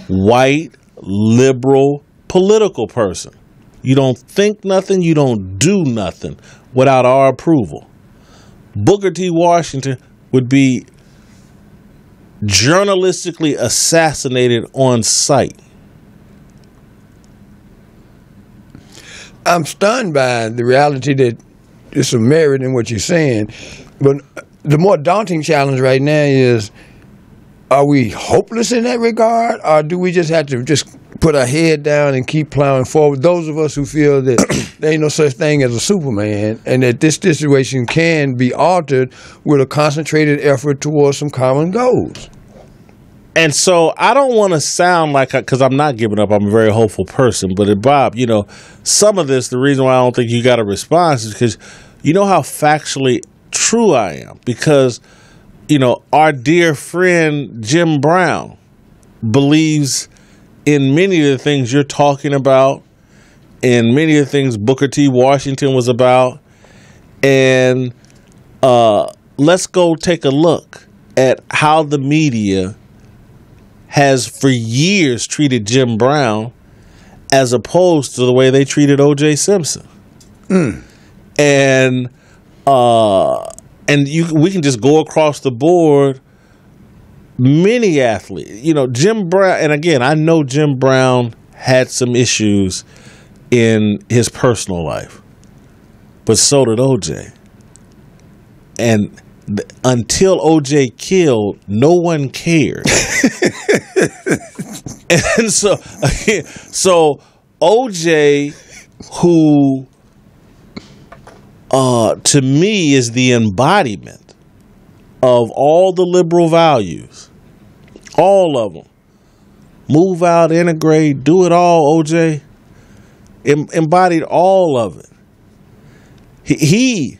white liberal political person. You don't think nothing. You don't do nothing without our approval. Booker T. Washington would be journalistically assassinated on sight. I'm stunned by the reality that there's some merit in what you're saying, but the more daunting challenge right now is, are we hopeless in that regard, or do we just have to just put our head down and keep plowing forward? Those of us who feel that there ain't no such thing as a Superman and that this situation can be altered with a concentrated effort towards some common goals. And so I don't want to sound like, because I'm not giving up, I'm a very hopeful person, but Bob, some of this, the reason why I don't think you got a response is because you know how factually true I am. Because, our dear friend Jim Brown believes in many of the things you're talking about and many of the things Booker T. Washington was about. And let's go take a look at how the media has for years treated Jim Brown as opposed to the way they treated O.J. Simpson. And we can just go across the board. Many athletes, Jim Brown, and again, I know Jim Brown had some issues in his personal life, but so did O.J. And until O.J. killed, no one cared. And so O.J., who to me is the embodiment of all the liberal values, all of them. Move out, integrate, do it all, O.J. Embodied all of it. He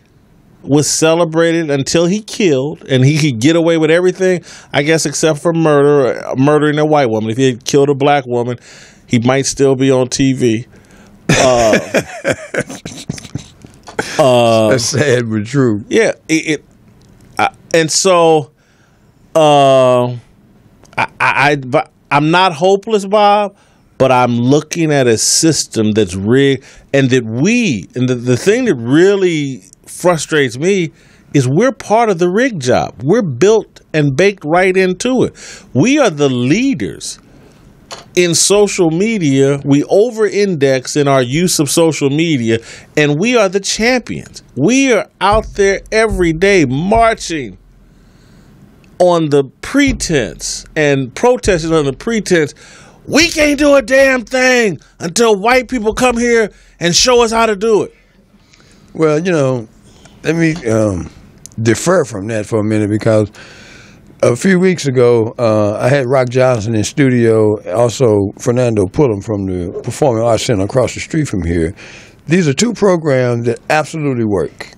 was celebrated until he killed, and he could get away with everything, I guess, except for murdering a white woman. If he had killed a black woman, he might still be on TV. That's sad but true. Yeah, and so I'm not hopeless, Bob, but I'm looking at a system that's rigged, and that the thing that really frustrates me is we're part of the rig job. We're built and baked right into it. We are the leaders in social media. We over-index in our use of social media, and we are the champions. We are out there every day marching on the pretense and protesting on the pretense we can't do a damn thing until white people come here and show us how to do it. Well, let me defer from that for a minute, because a few weeks ago, I had Rock Johnson in studio, also Fernando Pullum from the Performing Arts Center across the street from here. These are two programs that absolutely work.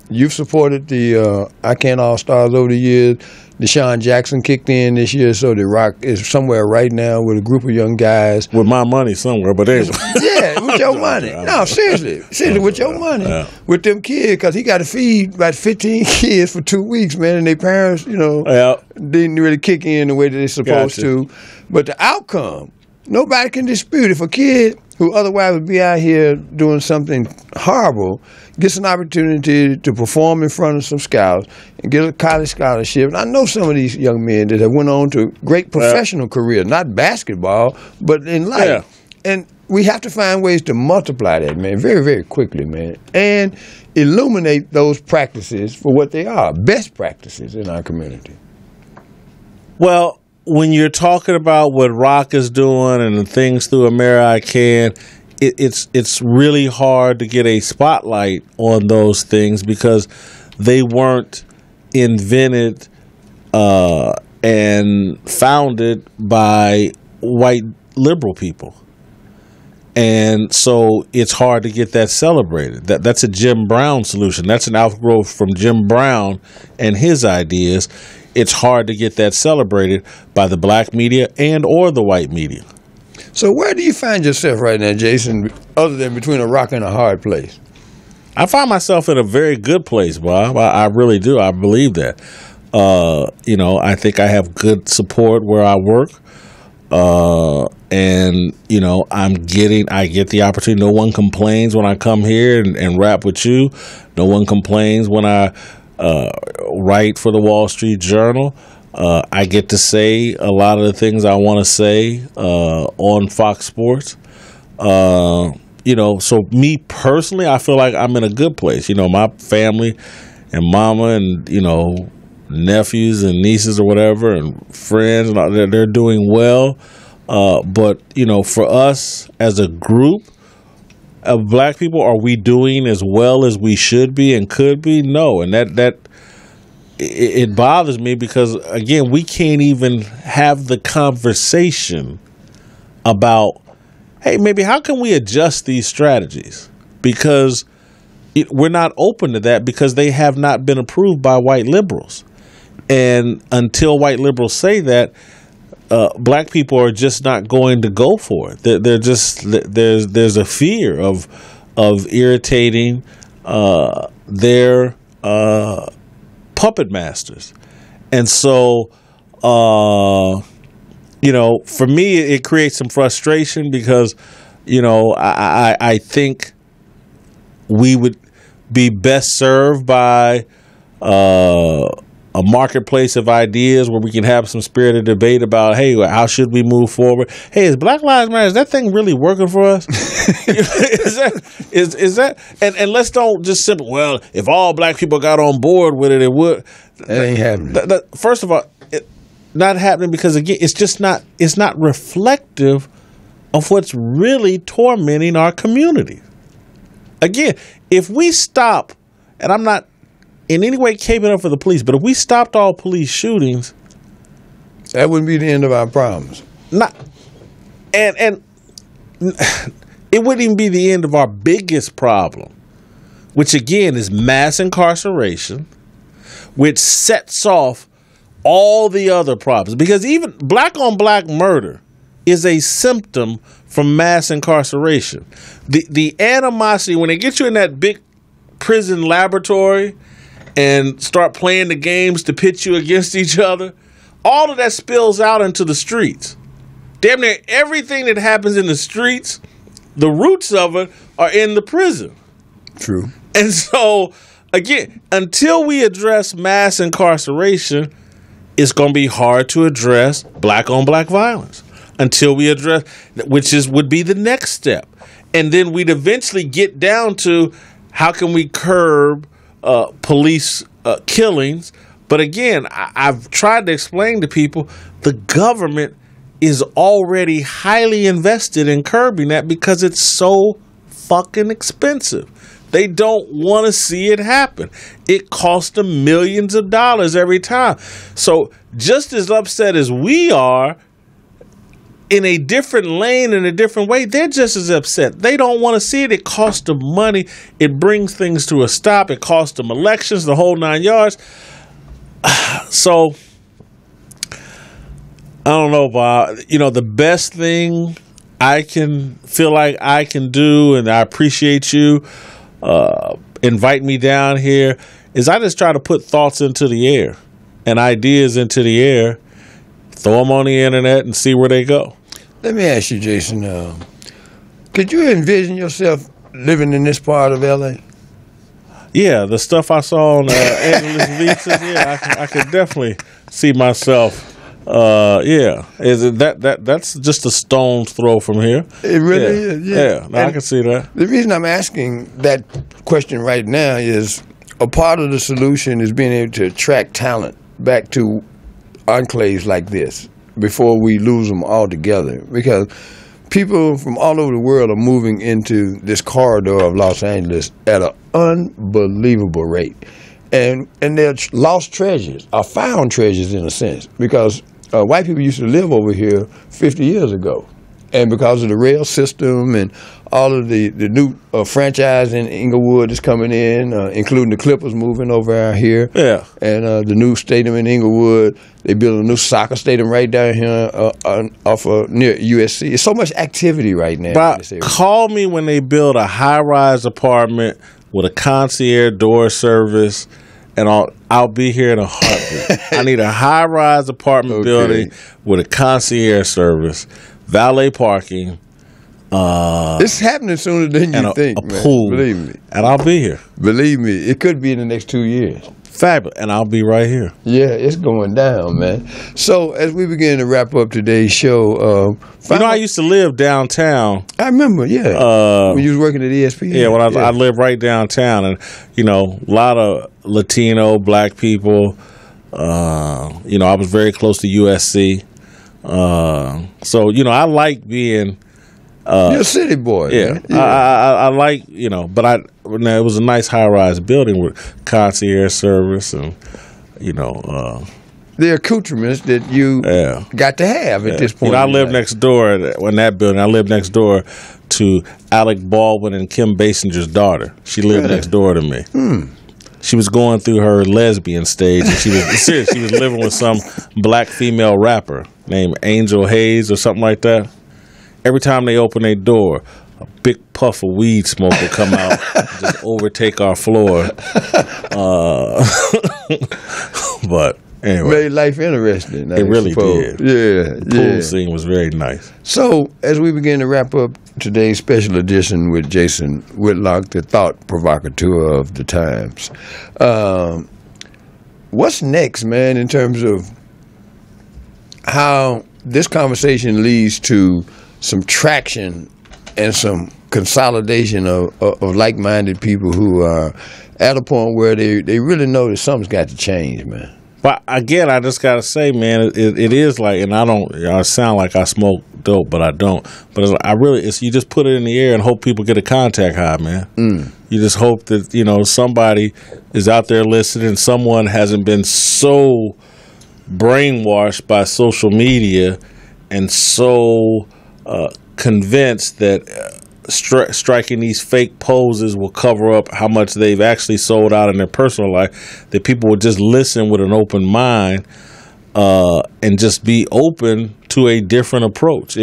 You've supported the I Can't All-Stars over the years. Deshaun Jackson kicked in this year, so the Rock is somewhere right now with a group of young guys. With my money somewhere, but anyway. Yeah, with your money. No, seriously, with your money. Yeah. With them kids, because he got to feed about 15 kids for 2 weeks, man, and their parents, didn't really kick in the way that they're supposed to. But the outcome, nobody can dispute. If a kid who otherwise would be out here doing something horrible gets an opportunity to perform in front of some scouts and get a college scholarship. And I know some of these young men that have went on to great professional careers, not basketball, but in life. Yeah. And we have to find ways to multiply that, man, very, very quickly, man, and illuminate those practices for what they are, best practices in our community. Well, when you're talking about what Rock is doing and the things through America I Can, it's really hard to get a spotlight on those things because they weren't invented and founded by white liberal people. And so it's hard to get that celebrated. That's a Jim Brown solution. That's an outgrowth from Jim Brown and his ideas. It's hard to get that celebrated by the black media and or the white media. So where do you find yourself right now, Jason, other than between a rock and a hard place? I find myself in a very good place, Bob. I really do. I believe that. I think I have good support where I work. And I get the opportunity. No one complains when I come here and rap with you. No one complains when I write for the Wall Street Journal. I get to say a lot of the things I want to say on Fox Sports. So me personally, I feel like I'm in a good place. My family and mama and, nephews and nieces or whatever and friends, and they're doing well. But for us as a group of black people, are we doing as well as we should be and could be? No. And that it bothers me because, again, we can't even have the conversation about, hey, maybe how can we adjust these strategies? Because we're not open to that because they have not been approved by white liberals. And until white liberals say that, black people are just not going to go for it. They're just there's a fear of irritating their puppet masters, and so for me it creates some frustration because I think we would be best served by a marketplace of ideas where we can have some spirited debate about, hey, how should we move forward? Hey, is Black Lives Matter, is that thing really working for us? is that and let's don't just simply, well, if all black people got on board with it, it would. That ain't happening. First of all, not happening because, again, it's not reflective of what's really tormenting our community. Again, if we stop, and I'm not in any way caping up for the police, but if we stopped all police shootings, that wouldn't be the end of our problems. And it wouldn't even be the end of our biggest problem, which again is mass incarceration, which sets off all the other problems. Because even black on black murder is a symptom from mass incarceration. The animosity, when they get you in that big prison laboratory and start playing the games to pit you against each other, all of that spills out into the streets. Damn near everything that happens in the streets, the roots of it are in the prison. True. And so, again, until we address mass incarceration, it's going to be hard to address black on black violence. Until we address, would be the next step. And then we'd eventually get down to how can we curb police killings. But again, I've tried to explain to people the government is already highly invested in curbing that because it's so fucking expensive. They don't want to see it happen. It costs them millions of dollars every time. So just as upset as we are, in a different lane, in a different way, they're just as upset. They don't want to see it. It costs them money. It brings things to a stop. It costs them elections, the whole 9 yards. So, I don't know, Bob. The best thing I can feel like I can do, and I appreciate you inviting me down here, is I just try to put thoughts into the air and ideas into the air, throw them on the internet, and see where they go. Let me ask you, Jason, could you envision yourself living in this part of L.A.? Yeah, the stuff I saw on Angeles Visas, I could definitely see myself. That's just a stone's throw from here. It really is. Yeah, I can see that. The reason I'm asking that question right now is a part of the solution is being able to attract talent back to enclaves like this before we lose them altogether, because people from all over the world are moving into this corridor of Los Angeles at an unbelievable rate. And they're lost treasures, or found treasures in a sense, because white people used to live over here 50 years ago. And because of the rail system and all of the new franchise in Inglewood is coming in, including the Clippers moving over out here. Yeah. And the new stadium in Inglewood, they built a new soccer stadium right down here near USC. It's so much activity right now. But call me when they build a high-rise apartment with a concierge door service, and I'll be here in a heartbeat. I need a high-rise apartment building with a concierge service, valet parking. It's happening sooner than you think, a pool, believe me. And I'll be here. Believe me, it could be in the next 2 years. Fabulous, and I'll be right here. Yeah, it's going down, man. So as we begin to wrap up today's show, I used to live downtown. I remember, when you was working at ESPN. Yeah, when I lived right downtown, and a lot of Latino, black people. I was very close to USC. So I like being. You're a city boy. Yeah, man. I like but it was a nice high-rise building with concierge service and the accoutrements that you got to have at this point. I lived next door in that building. I lived next door to Alec Baldwin and Kim Basinger's daughter. She lived next door to me. she was going through her lesbian stage, and she was serious. She was living with some black female rapper named Angel Hayes or something like that. Every time they open their door, a big puff of weed smoke would come out and just overtake our floor. But anyway, made life interesting. It really did. Yeah, the pool scene was very nice. So, as we begin to wrap up today's special edition with Jason Whitlock, the thought provocateur of the times, what's next, man, in terms of how this conversation leads to some traction and some consolidation of like-minded people who are at a point where they really know that something's got to change, man? But again, I just gotta say, man, it is like, and I sound like I smoke dope, but I don't. But you just put it in the air and hope people get a contact high, man. You just hope that somebody is out there listening. Someone hasn't been so brainwashed by social media and so convinced that striking these fake poses will cover up how much they've actually sold out in their personal life, that people would just listen with an open mind and just be open to a different approach.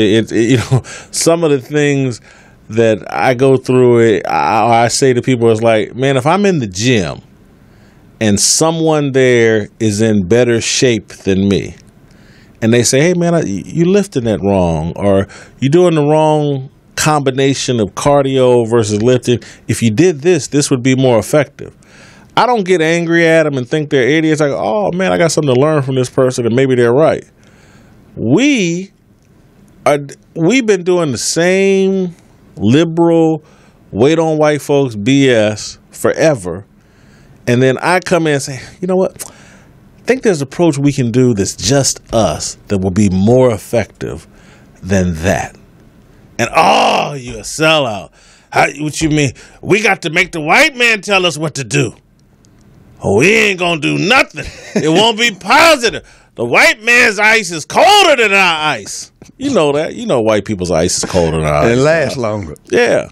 Some of the things that I go through, I say to people, it's like, man, if I'm in the gym and someone there is in better shape than me, and they say, hey, man, you lifting that wrong, or you doing the wrong combination of cardio versus lifting. If you did this would be more effective. I don't get angry at them and think they're idiots. I go, oh, man, I got something to learn from this person, and maybe they're right. We've been doing the same liberal, wait on white folks BS forever. And then I come in and say, you know what? I think there's an approach we can do that's just us that will be more effective than that. And, oh, you a sellout. What you mean? We got to make the white man tell us what to do. Oh, we ain't going to do nothing. It won't be positive. The white man's ice is colder than our ice. You know that. You know white people's ice is colder than our ice. It lasts longer. Yeah.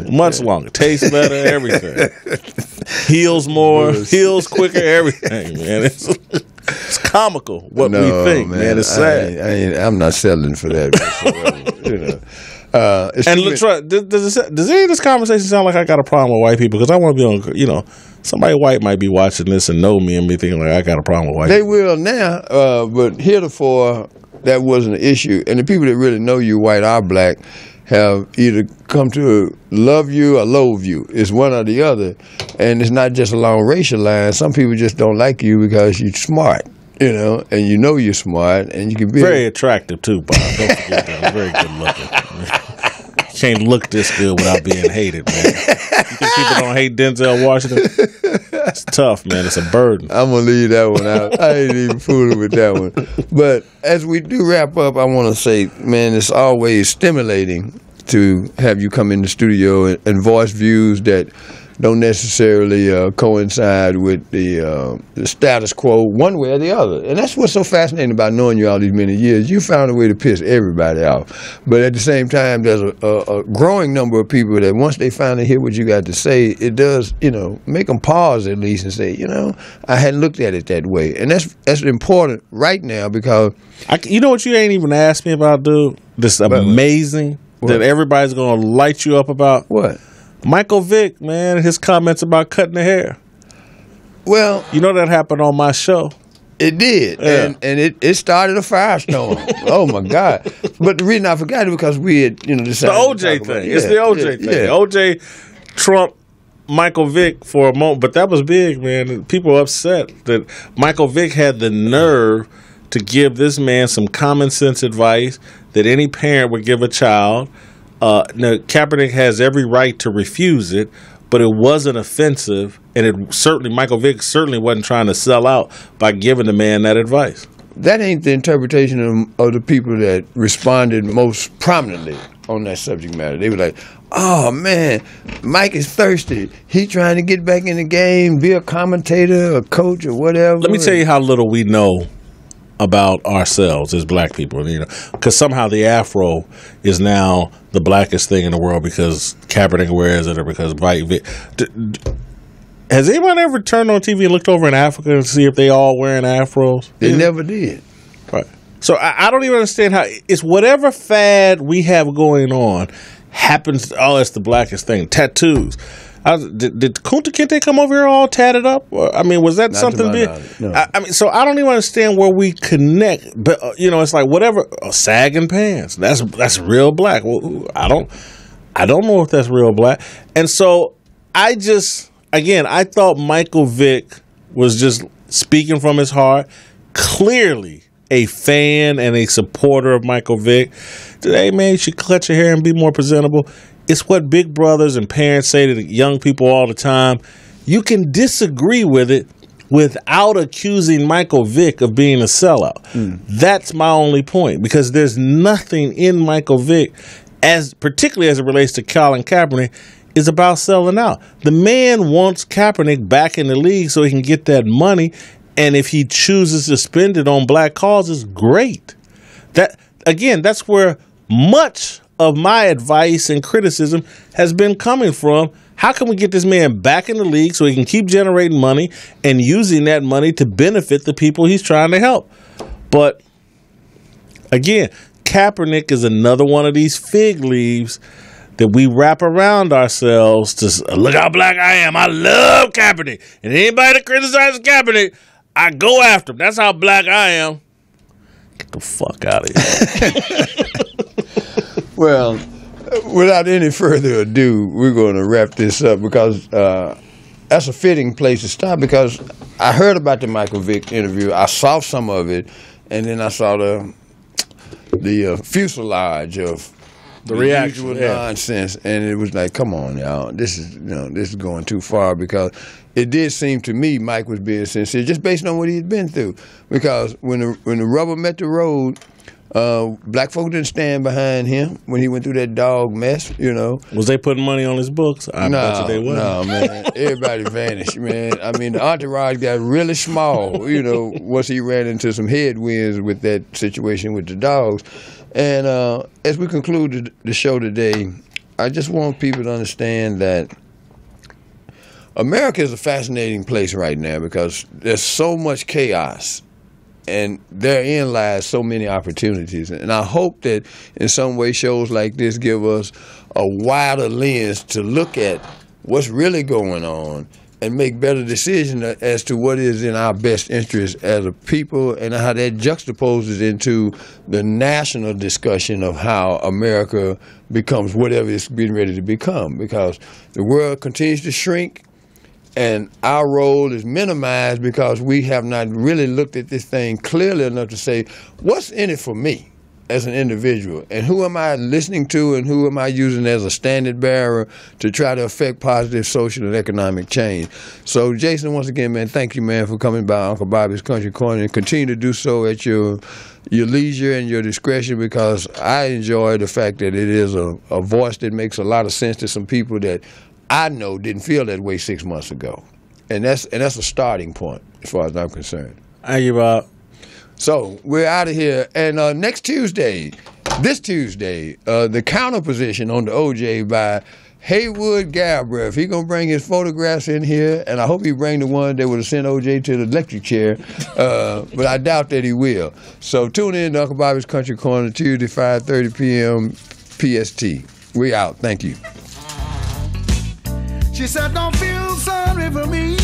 Much longer. Tastes better, everything. Heals more, heals quicker, everything, man. It's comical what we think, man. It's sad. I'm not settling for that whatsoever. And LaTroy, does any of this conversation sound like I got a problem with white people? Because I want to be on, somebody white might be watching this and know me and be thinking like I got a problem with white people. They will now, but heretofore that wasn't an issue. And the people that really know you, white or black, have either come to love you or loathe you. It's one or the other. And it's not just along racial lines. Some people just don't like you because you're smart. And you're smart, and you can be very attractive too, Bob. Don't forget that. Very good looking. You can't look this good without being hated, man. You think people don't hate Denzel Washington? It's tough, man. It's a burden. I'm gonna leave that one out. I ain't even fooling with that one. But as we do wrap up, I want to say, man, it's always stimulating to have you come in the studio and voice views that don't necessarily coincide with the status quo one way or the other. And that's what's so fascinating about knowing you all these many years. You found a way to piss everybody off. But at the same time, there's a growing number of people that once they finally hear what you got to say, it does, make them pause at least and say, I hadn't looked at it that way. And that's important right now because... you know what you ain't even asked me about, dude? This amazing that everybody's going to light you up about? What? Michael Vick, man, his comments about cutting the hair. Well, that happened on my show. It did, yeah. and it started a firestorm. Oh my God! But the reason I forgot it because we had decided the OJ thing. It's the OJ thing. Yeah. OJ Trump, Michael Vick for a moment, but that was big, man. People were upset that Michael Vick had the nerve to give this man some common sense advice that any parent would give a child. Now, Kaepernick has every right to refuse it, but it wasn't offensive, and Michael Vick certainly wasn't trying to sell out by giving the man that advice. That ain't the interpretation of the people that responded most prominently on that subject matter. They were like, oh, man, Mike is thirsty. He trying to get back in the game, be a commentator, a coach, or whatever. Let me tell you how little we know about ourselves as black people, because somehow the afro is now the blackest thing in the world because Kaepernick wears it or because Has anyone ever turned on TV and looked over in Africa and see if they all wearing afros? They never did. Right. So I don't even understand how it's whatever fad we have going on happens. Oh, it's the blackest thing. Tattoos. Did Kunta Kinte come over here all tatted up? I mean, was that Not something big? No. I mean, so I don't even understand where we connect. But it's like whatever sagging pants. That's real black. Well, I don't know if that's real black. And so I thought Michael Vick was just speaking from his heart. Clearly a fan and a supporter of Michael Vick. Today, man, you should cut your hair and be more presentable. It's what big brothers and parents say to the young people all the time. You can disagree with it without accusing Michael Vick of being a sellout. That's my only point, because there's nothing in Michael Vick, particularly as it relates to Colin Kaepernick, is about selling out. The man wants Kaepernick back in the league so he can get that money, and if he chooses to spend it on black causes, great. That's where much of my advice and criticism has been coming from. How can we get this man back in the league so he can keep generating money and using that money to benefit the people he's trying to help? But again, Kaepernick is another one of these fig leaves that we wrap around ourselves to look how black I am. I love Kaepernick. And anybody that criticizes Kaepernick, I go after him. That's how black I am. Get the fuck out of here. Well, without any further ado, we're going to wrap this up because that's a fitting place to stop, because I heard about the Michael Vick interview. I saw some of it, and then I saw the fuselage of the reaction, nonsense, and it was like, come on, y'all, this is going too far, because it did seem to me Mike was being sincere just based on what he'd been through. Because when the rubber met the road, black folk didn't stand behind him when he went through that dog mess, Was they putting money on his books? I bet you they wasn't. No, man. Everybody vanished, man. I mean, the entourage got really small, once he ran into some headwinds with that situation with the dogs. And as we conclude the show today, I just want people to understand that America is a fascinating place right now because there's so much chaos. And therein lies so many opportunities. And I hope that in some way shows like this give us a wider lens to look at what's really going on and make better decisions as to what is in our best interest as a people, and how that juxtaposes into the national discussion of how America becomes whatever it's getting ready to become. Because the world continues to shrink, and our role is minimized because we have not really looked at this thing clearly enough to say, what's in it for me as an individual? And who am I listening to, and who am I using as a standard bearer to try to affect positive social and economic change? So, Jason, once again, man, thank you, man, for coming by Uncle Bobby's Country Corner, and continue to do so at your leisure and your discretion, because I enjoy the fact that it is a voice that makes a lot of sense to some people that I know didn't feel that way 6 months ago. And that's a starting point as far as I'm concerned. Thank you, Bob. So we're out of here. And this Tuesday, the counter position on the OJ by Haywood Galbraith. He's going to bring his photographs in here, and I hope he bring the one that would have sent OJ to the electric chair, but I doubt that he will. So tune in to Uncle Bobby's Country Corner, Tuesday, 5:30 p.m. PST. We out. Thank you. She said, don't feel sorry for me.